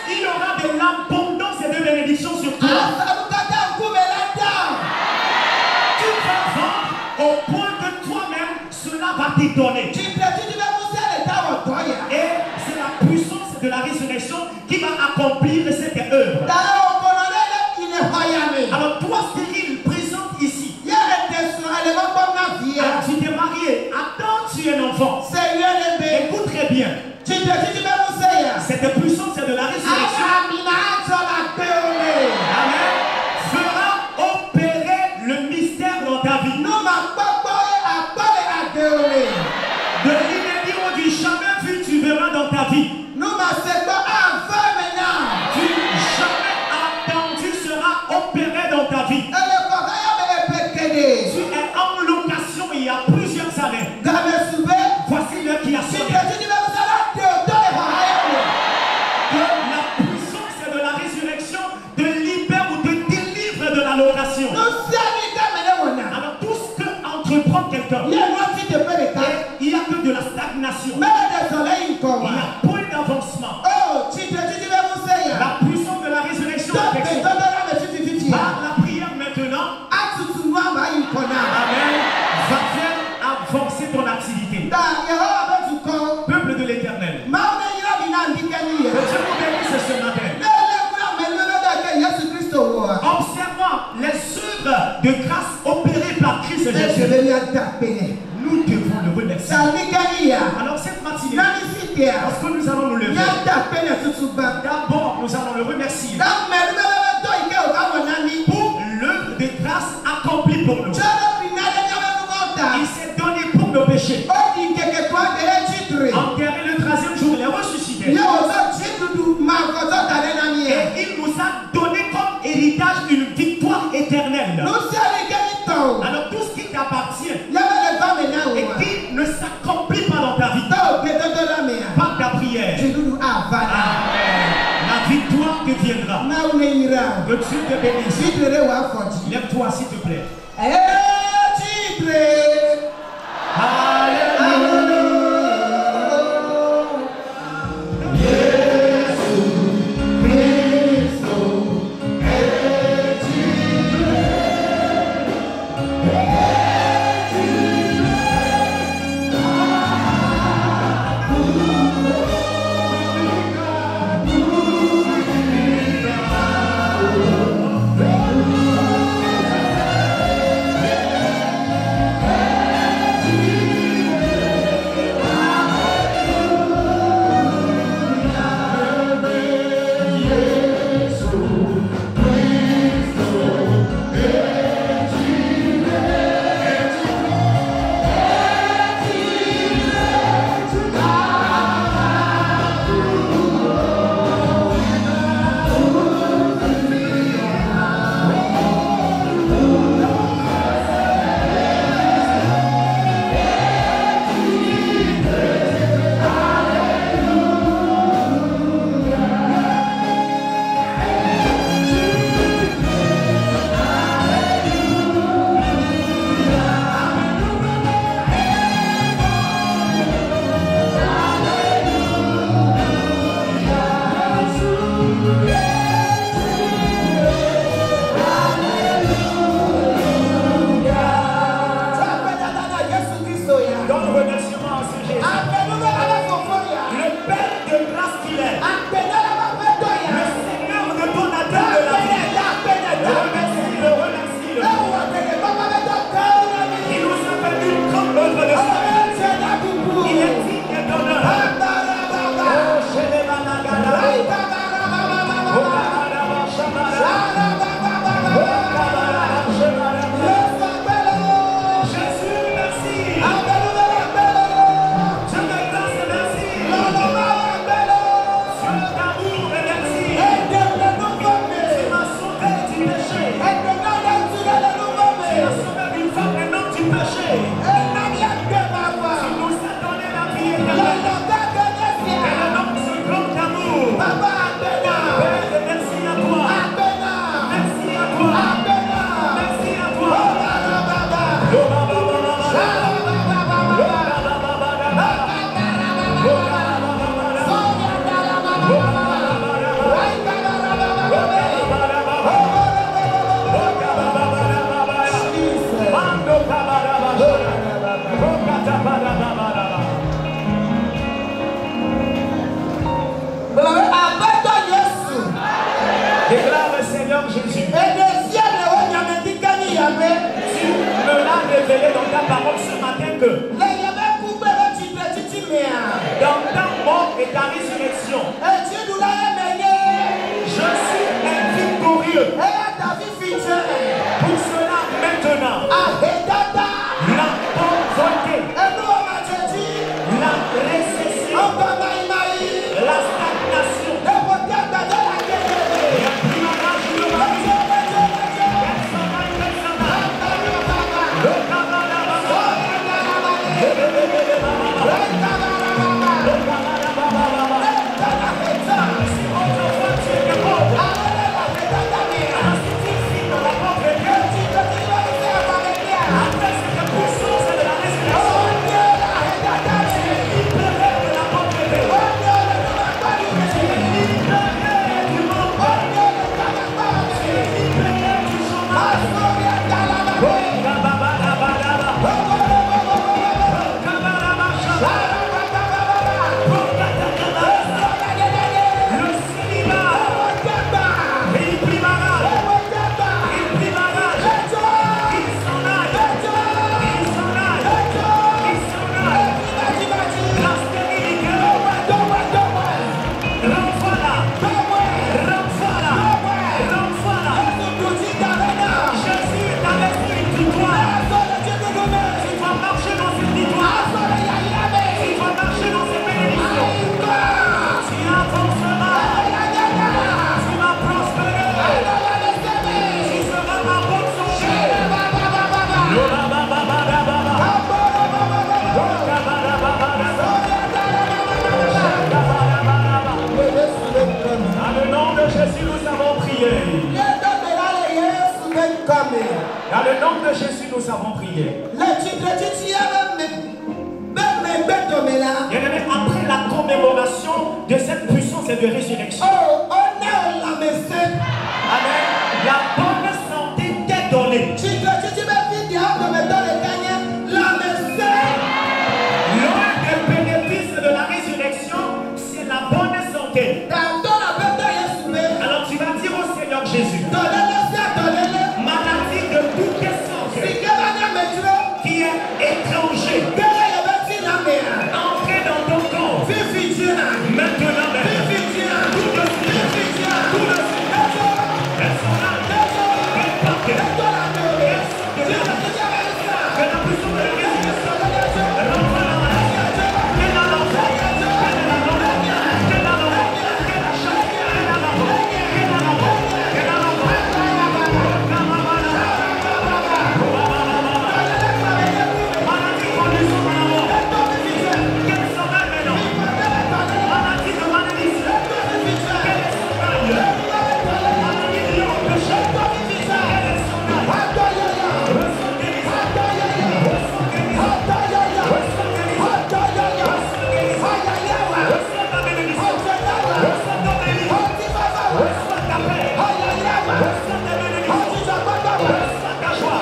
Il y aura de l'abondance et de bénédictions sur toi. Tu vas vendre au point que toi-même, cela va t'étonner. Et c'est la puissance de la résurrection qui va accomplir cette œuvre. Alors toi, stérile, présente ici. Alors, tu t'es marié. Attends, tu es un enfant. Écoute très bien. Cette puissance de la résurrection, amen, fera opérer le mystère dans ta vie. De l'inédit ou du jamais vu, tu verras dans ta vie. Tu jamais attendu sera opéré dans ta vie. Tu es en location il y a plusieurs années. Voici l'heure qui a sonné. Que la puissance de la résurrection te libère ou te délivre de la location. Alors tout ce que entreprend quelqu'un, il n'y a que de la stagnation. Il y a point d'avancement. La puissance de la résurrection par la prière maintenant, amen, va faire avancer ton activité. Peuple de l'Éternel, que Dieu vous bénisse ce matin. Observant les œuvres de grâce opérées par Christ Jésus, nous devons le remercier. Alors cette matinée, lorsque nous allons nous lever, d'abord nous allons le remercier pour l'œuvre de grâce accomplie pour nous. Il s'est donné pour nos péchés. Enterré le 13e jour, il est ressuscité. Et il nous a donné comme héritage une victoire éternelle. Alors tout ce qui t'appartient et qui ne s'accomplit pas dans ta vie, par ta prière, la victoire te viendra. Que Dieu te bénisse. Lève-toi s'il te plaît. Alléluia. Révélé dans ta parole ce matin que dans ta mort et ta résurrection, je suis victorieux. Pour cela maintenant, la pauvreté, la récession, la stagnation, Dans le nom de Jésus, nous avons prié. Bien-aimés, après la commémoration de cette puissance et de résurrection, Amen, la bonne santé t'est donnée. L'un des bénéfices de la résurrection, c'est la bonne santé. Alors tu vas dire au Seigneur Jésus, maladie de toutes les sortes qui est étranger, entrez dans ton corps. Maintenant, tout de suite, elles sont là. Elles partent. Elles sont de là. Que la puissance de la résurrection rentre dans la vie. Que dans l'enfer. Que dans l'enfer. Que dans l'enfer. Que la chasse. Que dans l'enfer. Que dans l'enfer. Que dans l'enfer. Maladie conduisant à la mort. Qu'elle s'en aille maintenant. Maladie de malédiction. Qu'elle s'en aille. Maladie de péché. Qu'elle s'en aille. Reçois guérison. Reçois guérison. Reçois guérison. Reçois ta bénédiction. Reçois ton délice. Reçois ta paix. Reçois ta bénédiction. Reçois ta joie.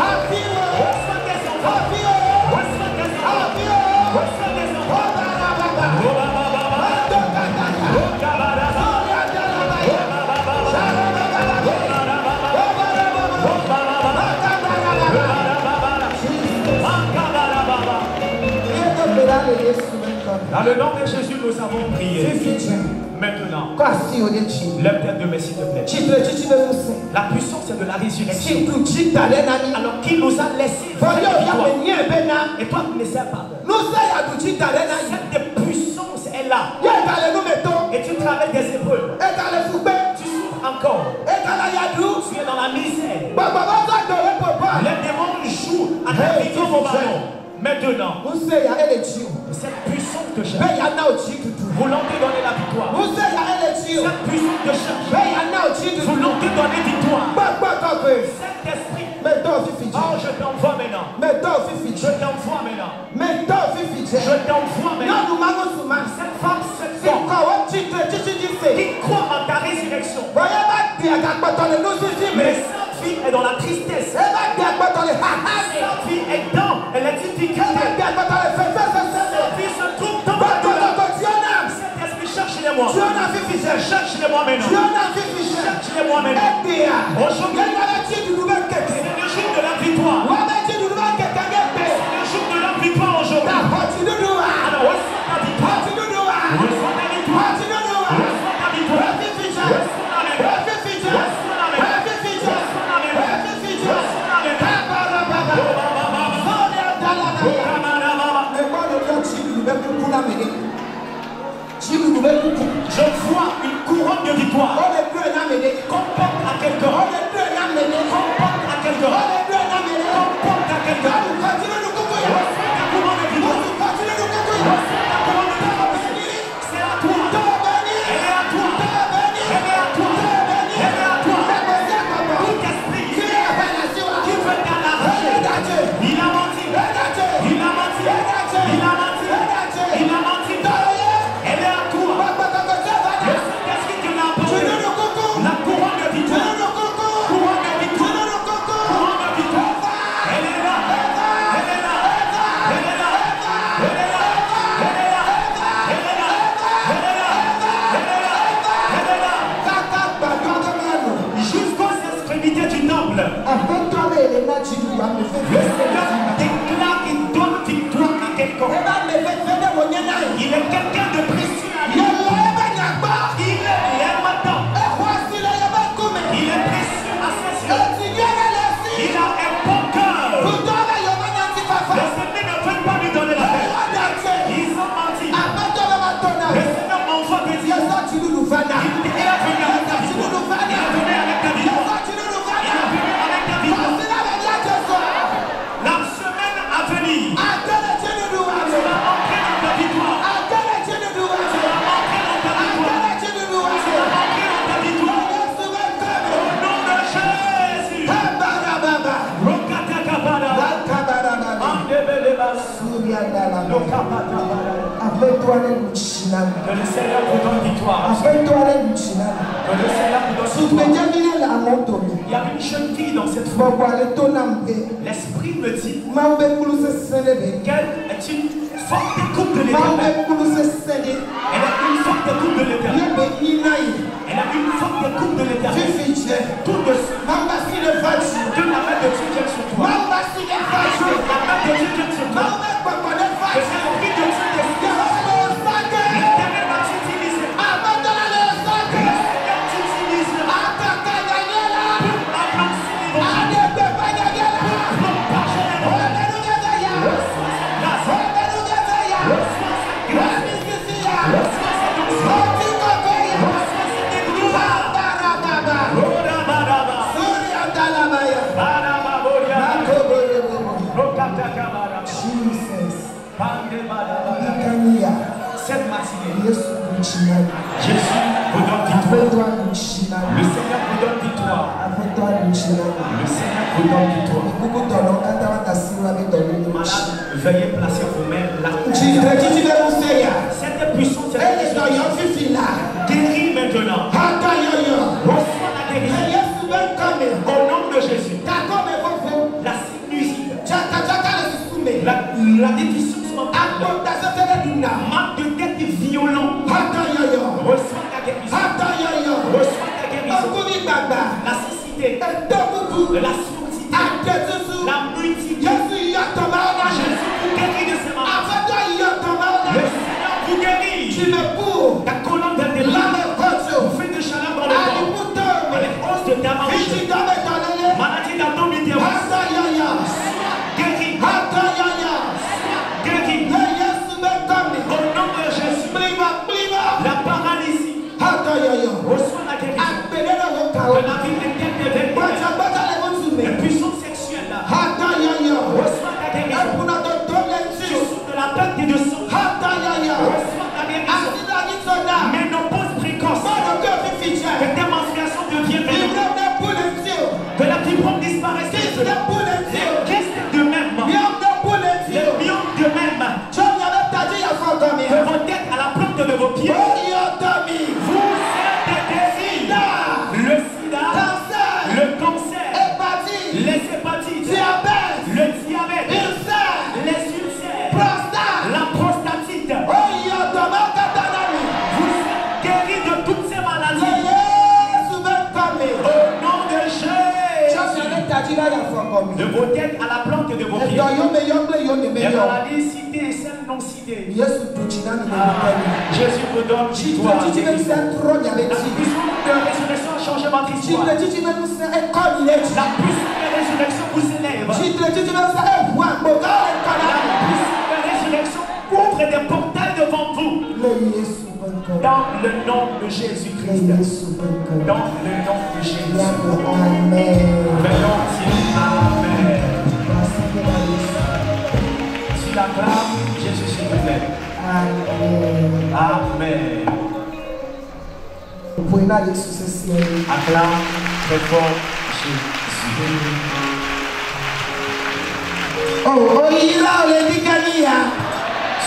Reçois tes enfants. Reçois tes enfants. Reçois tes enfants. Dans le nom de Jésus, nous avons prié. Maintenant, lève tête de mes s'il te plaît. La puissance de la résurrection. Alors qu'il nous a laissé. Et toi, tu ne sais pas. Cette puissance est là. Et tu traverses des épreuves. Tu souffres encore. Tu es dans la misère. Les démons jouent à ta vie comme au ballon. Maintenant, cette puissance te cherche. Voulant te donner la victoire. Cette puissance te cherche. Voulant te donner victoire. Cet esprit. Oh, je t'envoie maintenant. Je t'envoie maintenant. Je t'envoie maintenant. Cette femme, cette femme qui croit en ta résurrection. Mais sa vie est dans la tristesse. Sa vie est dans la difficulté. Sa vie se trouve dans la douleur. Cet esprit, cherche-les-moi. Cherche-les-moi maintenant. Cherche-les-moi maintenant. Aujourd'hui, c'est le jour de la victoire. C'est le jour de la victoire aujourd'hui. Alors, reçois ta victoire. Reçois ta victoire. Reçois ta victoire. Reçois la main. Reçois la main. Je vois une couronne de victoire. Comporte à quelqu'un. Comporte à quelqu'un. Comporte à quelqu'un. Reçois ta couronne de victoire. Reçois ta couronne de victoire. C'est à toi. Elle est à toi. Elle est à toi. Elle est à toi. Tout esprit qui veut t'arracher. Il a menti. Il a menti. Il a menti. Il a menti. Elle est à toi. Le Saint-Esprit te l'a apporté. Avec toi, nous chinons. Que le Seigneur vous donne victoire. Avec toi, nous chinons. Que le Seigneur vous donne victoire. Il y a une jeune fille dans cette foi. L'Esprit me dit qu'elle est une forte coupe de l'Éternel. Elle a une forte coupe de l'Éternel. Elle a une forte coupe de l'Éternel. Tout de suite. Que la main de Dieu vienne sur toi. Que la main de Dieu vienne sur toi. Que l'Esprit de Dieu l'Éternel va t'utiliser. Le Seigneur t'utilise pour avancer l'évangile. Pour partager l'évangile. Reçois cette grâce. Cette matinée, Jésus vous donne victoire. Le Seigneur vous donne victoire. Le Seigneur vous donne victoire. Malade, veuillez placer vos mains là. Cette puissance guérit maintenant. Reçois la guérison. Au nom de Jésus. La sinusite. La déficience mentale. Manque de tête violent. Reçois ta guérison. Reçois ta guérison. La cécité. La surdité. La multitude. Jésus vous guérit de ses malades. Le Seigneur vous guérit. Ta colonne vertébrale. Vous faites de chaleur dans le corps. Les os de ta manche. Maladie d'abdominaux. Guéri. Guéri. Au nom de Jésus. La paralysie. Reçois la guérison. De la vie des têtes de les puissances sexuelles. Reçois la guérison. Tu souffres de la perte et de sang. Reçois la guérison. Ménopause précoce. Que tes menstruations deviennent maintenant. Que la fibrome disparaisse. Les kystes de même. Les myomes de même. Que vos têtes à la plante de vos pieds. Vous êtes déguéris. Le sida. Le cancer. Les hépatites. Le diabète. Les ulcères. La prostatite. Vous êtes guéris de toutes ces maladies. Au nom de Jésus. De vos têtes à la plante de vos pieds. Les maladies citées et celles non citées. Jésus vous donne victoire. La puissance de résurrection a changé votre histoire. La puissance de résurrection vous élève. La puissance de résurrection ouvre des portails devant vous. Dans le nom de Jésus-Christ. Dans le nom de Jésus. Venons dire Amen. Si la clame, Jésus s'il vous plaît. Amen. Vous pouvez aller sur ce ciel. Acclame très fort Jésus. Oh, ira le dikania.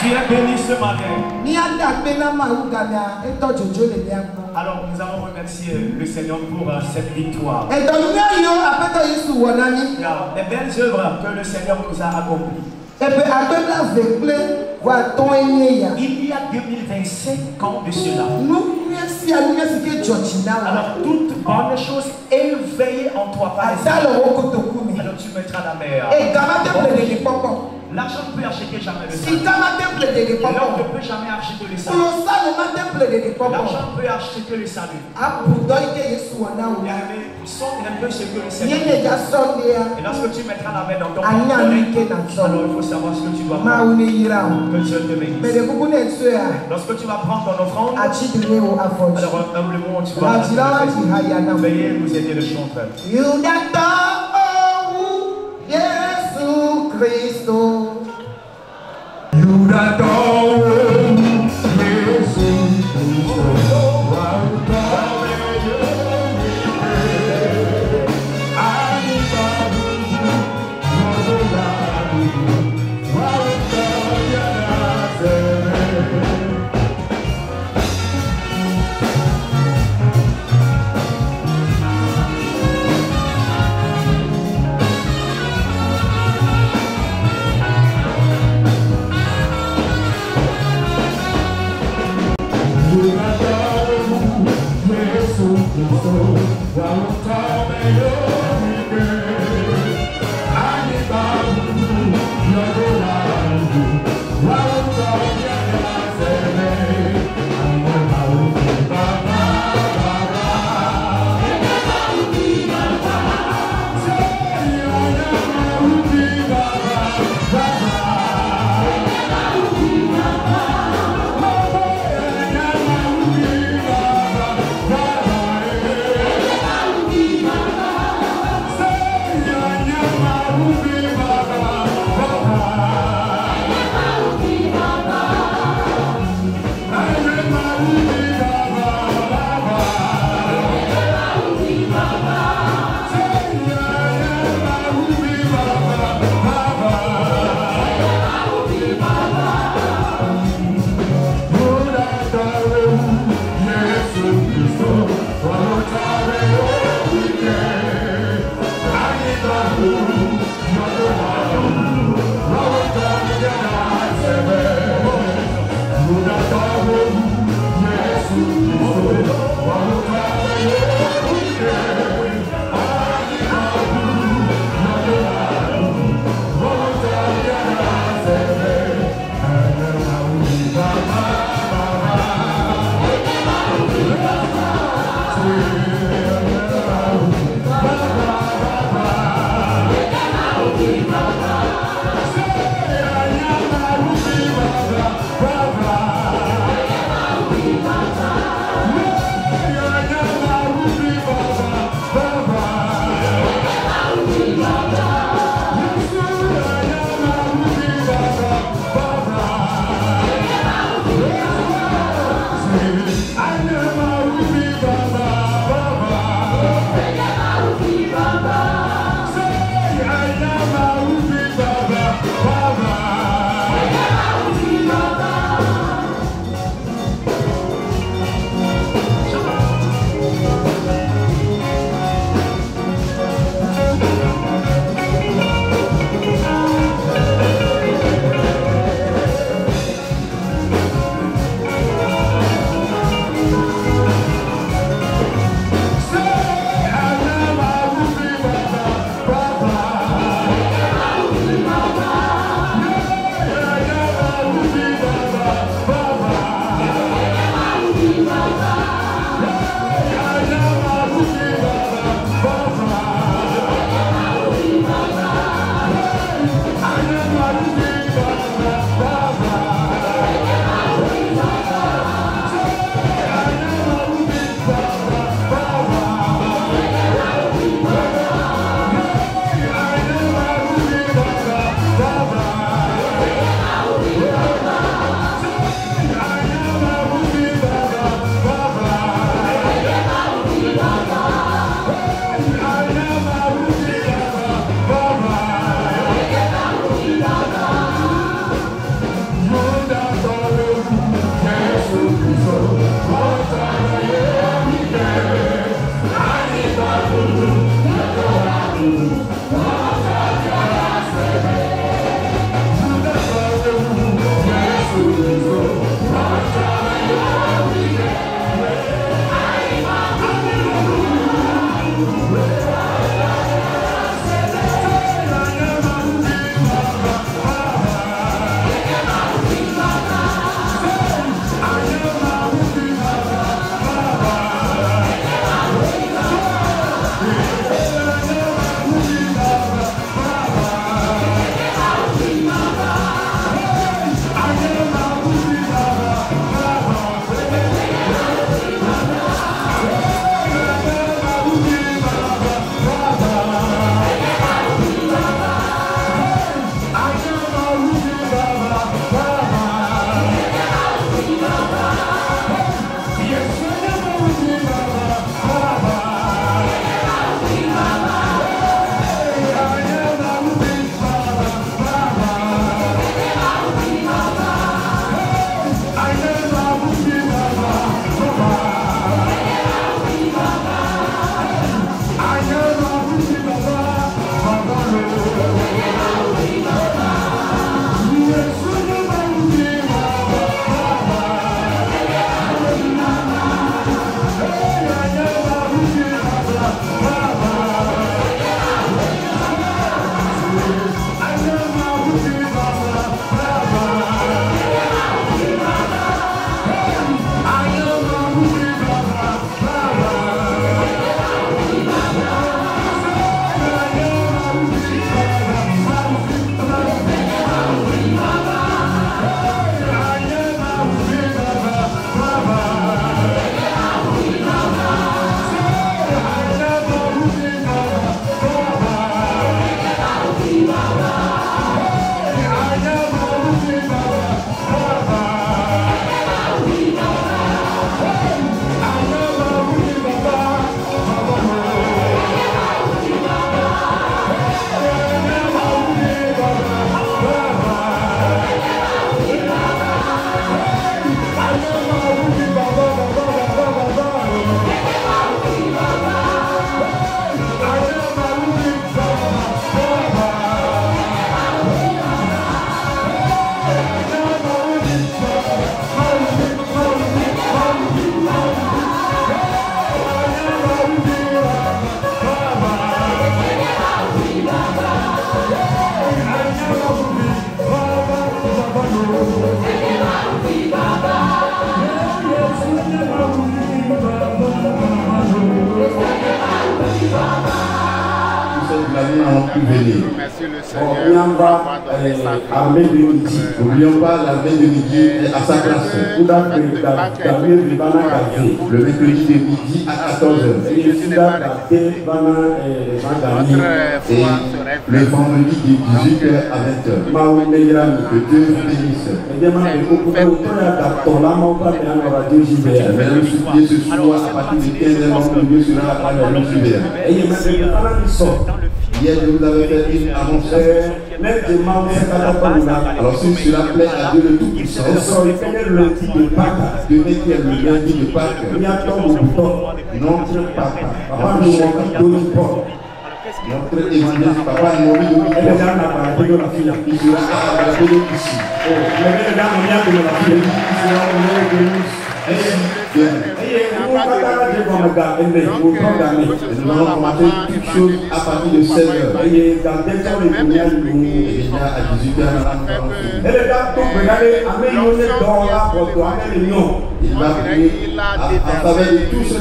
Tu es béni ce matin. Alors nous allons remercier le Seigneur pour cette victoire. Il y a des belles œuvres que le Seigneur nous a accomplies. Il y a 2025 ans de cela. Alors toute bonne chose est veillée en toi par les Seigneur. Alors tu mettras la mer. L'argent ne peut acheter jamais le salut. L'or ne peut jamais acheter le salut. L'argent peut acheter que le salut. Il ne peut ce que le Seigneur. Et lorsque tu mettras la main dans ton porte-monnaie, alors il faut savoir ce que tu dois prendre. Que Dieu te bénisse. Lorsque tu vas prendre ton offrande, alors humblement tu vas veiller vous aider le chanteur. Cristo. You're the one, venir. Merci le Seigneur pour avoir donné sa vie. N'oublions pas l'armée de midi est à sa place. Le mercredi de midi à 14h. Et le vendredi de 18h à 20h. Que Dieu vous bénisse. Maintenant, nous supplions ce soir à partir de 15h, notre Dieu sera à la lumière. Hier, je vous avais fait une annonce. Alors, si cela plaît à Dieu le Tout-Puissant, demain qui est le lundi de Pâques, notre évangéliste Papa Nomi il sera à la nous allons commencer toutes choses à partir de 16h. Et à 18h, il va prier en faveur de tous ceux qui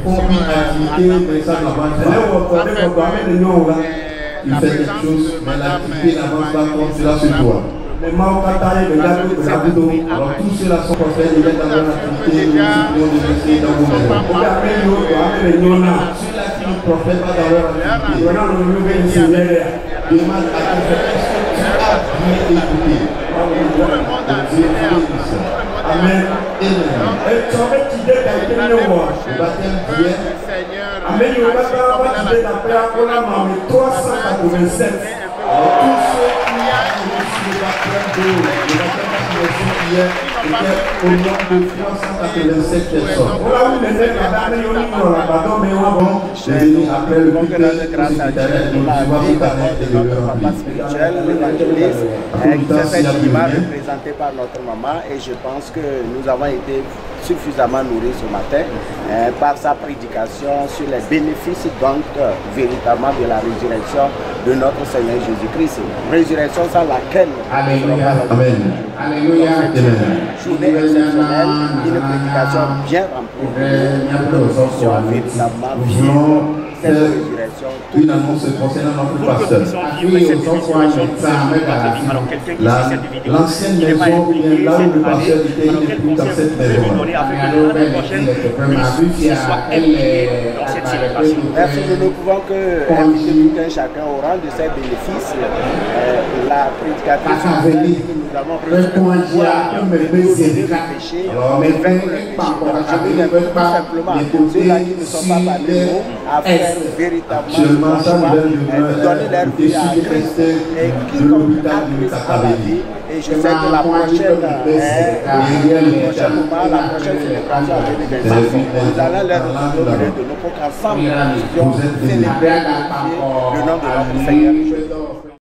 font une activité, mais ça n'avance pas. Il fait des choses, mais l'activité n'avance pas comme cela se doit. Alors tous ceux-là sont parfaits déjà dans leur activité, nous supplions de rester dans vos maisons. Ceux-là qui ne profitent pas dans leur activité, demande à tout faire bien écouter. Amen. Le baptême d'hier. Amen. Tous ceux qui le baptême hier était au nombre de 387 personnes. Je vais venir après le culte au secrétariat et nous devons vous permettre de le remplir. Effectivement représenté par notre maman, et je pense que nous avons été suffisamment nourris ce matin par sa prédication sur les bénéfices donc véritablement de la résurrection de notre Seigneur Jésus-Christ. Résurrection sans laquelle Alléluia. Amen. Alléluia. Journée exceptionnelle, une prédication bien remplie sur véritablement cette résurrection. Une annonce concernant notre pasteur. L'ancienne maison, là où le pasteur était, il n'est plus dans cette maison. Merci, nous ne pouvons que inviter tout un chacun au rang de ces bénéfices. La prédicatrice nous avons reçu le pouvoir de péché, mais vaincre le péché. Je vous invite tout simplement ceux-là qui ne sont pas parmi nous à faire véritablement donner leur vie à Christ et qui comme à Christ à la vie. Et je sais que la prochaine moment, la prochaine célébration avec les gens, nous allons leur retrouver de nous pour qu'ensemble nous puissions célébrer le nom de notre Seigneur.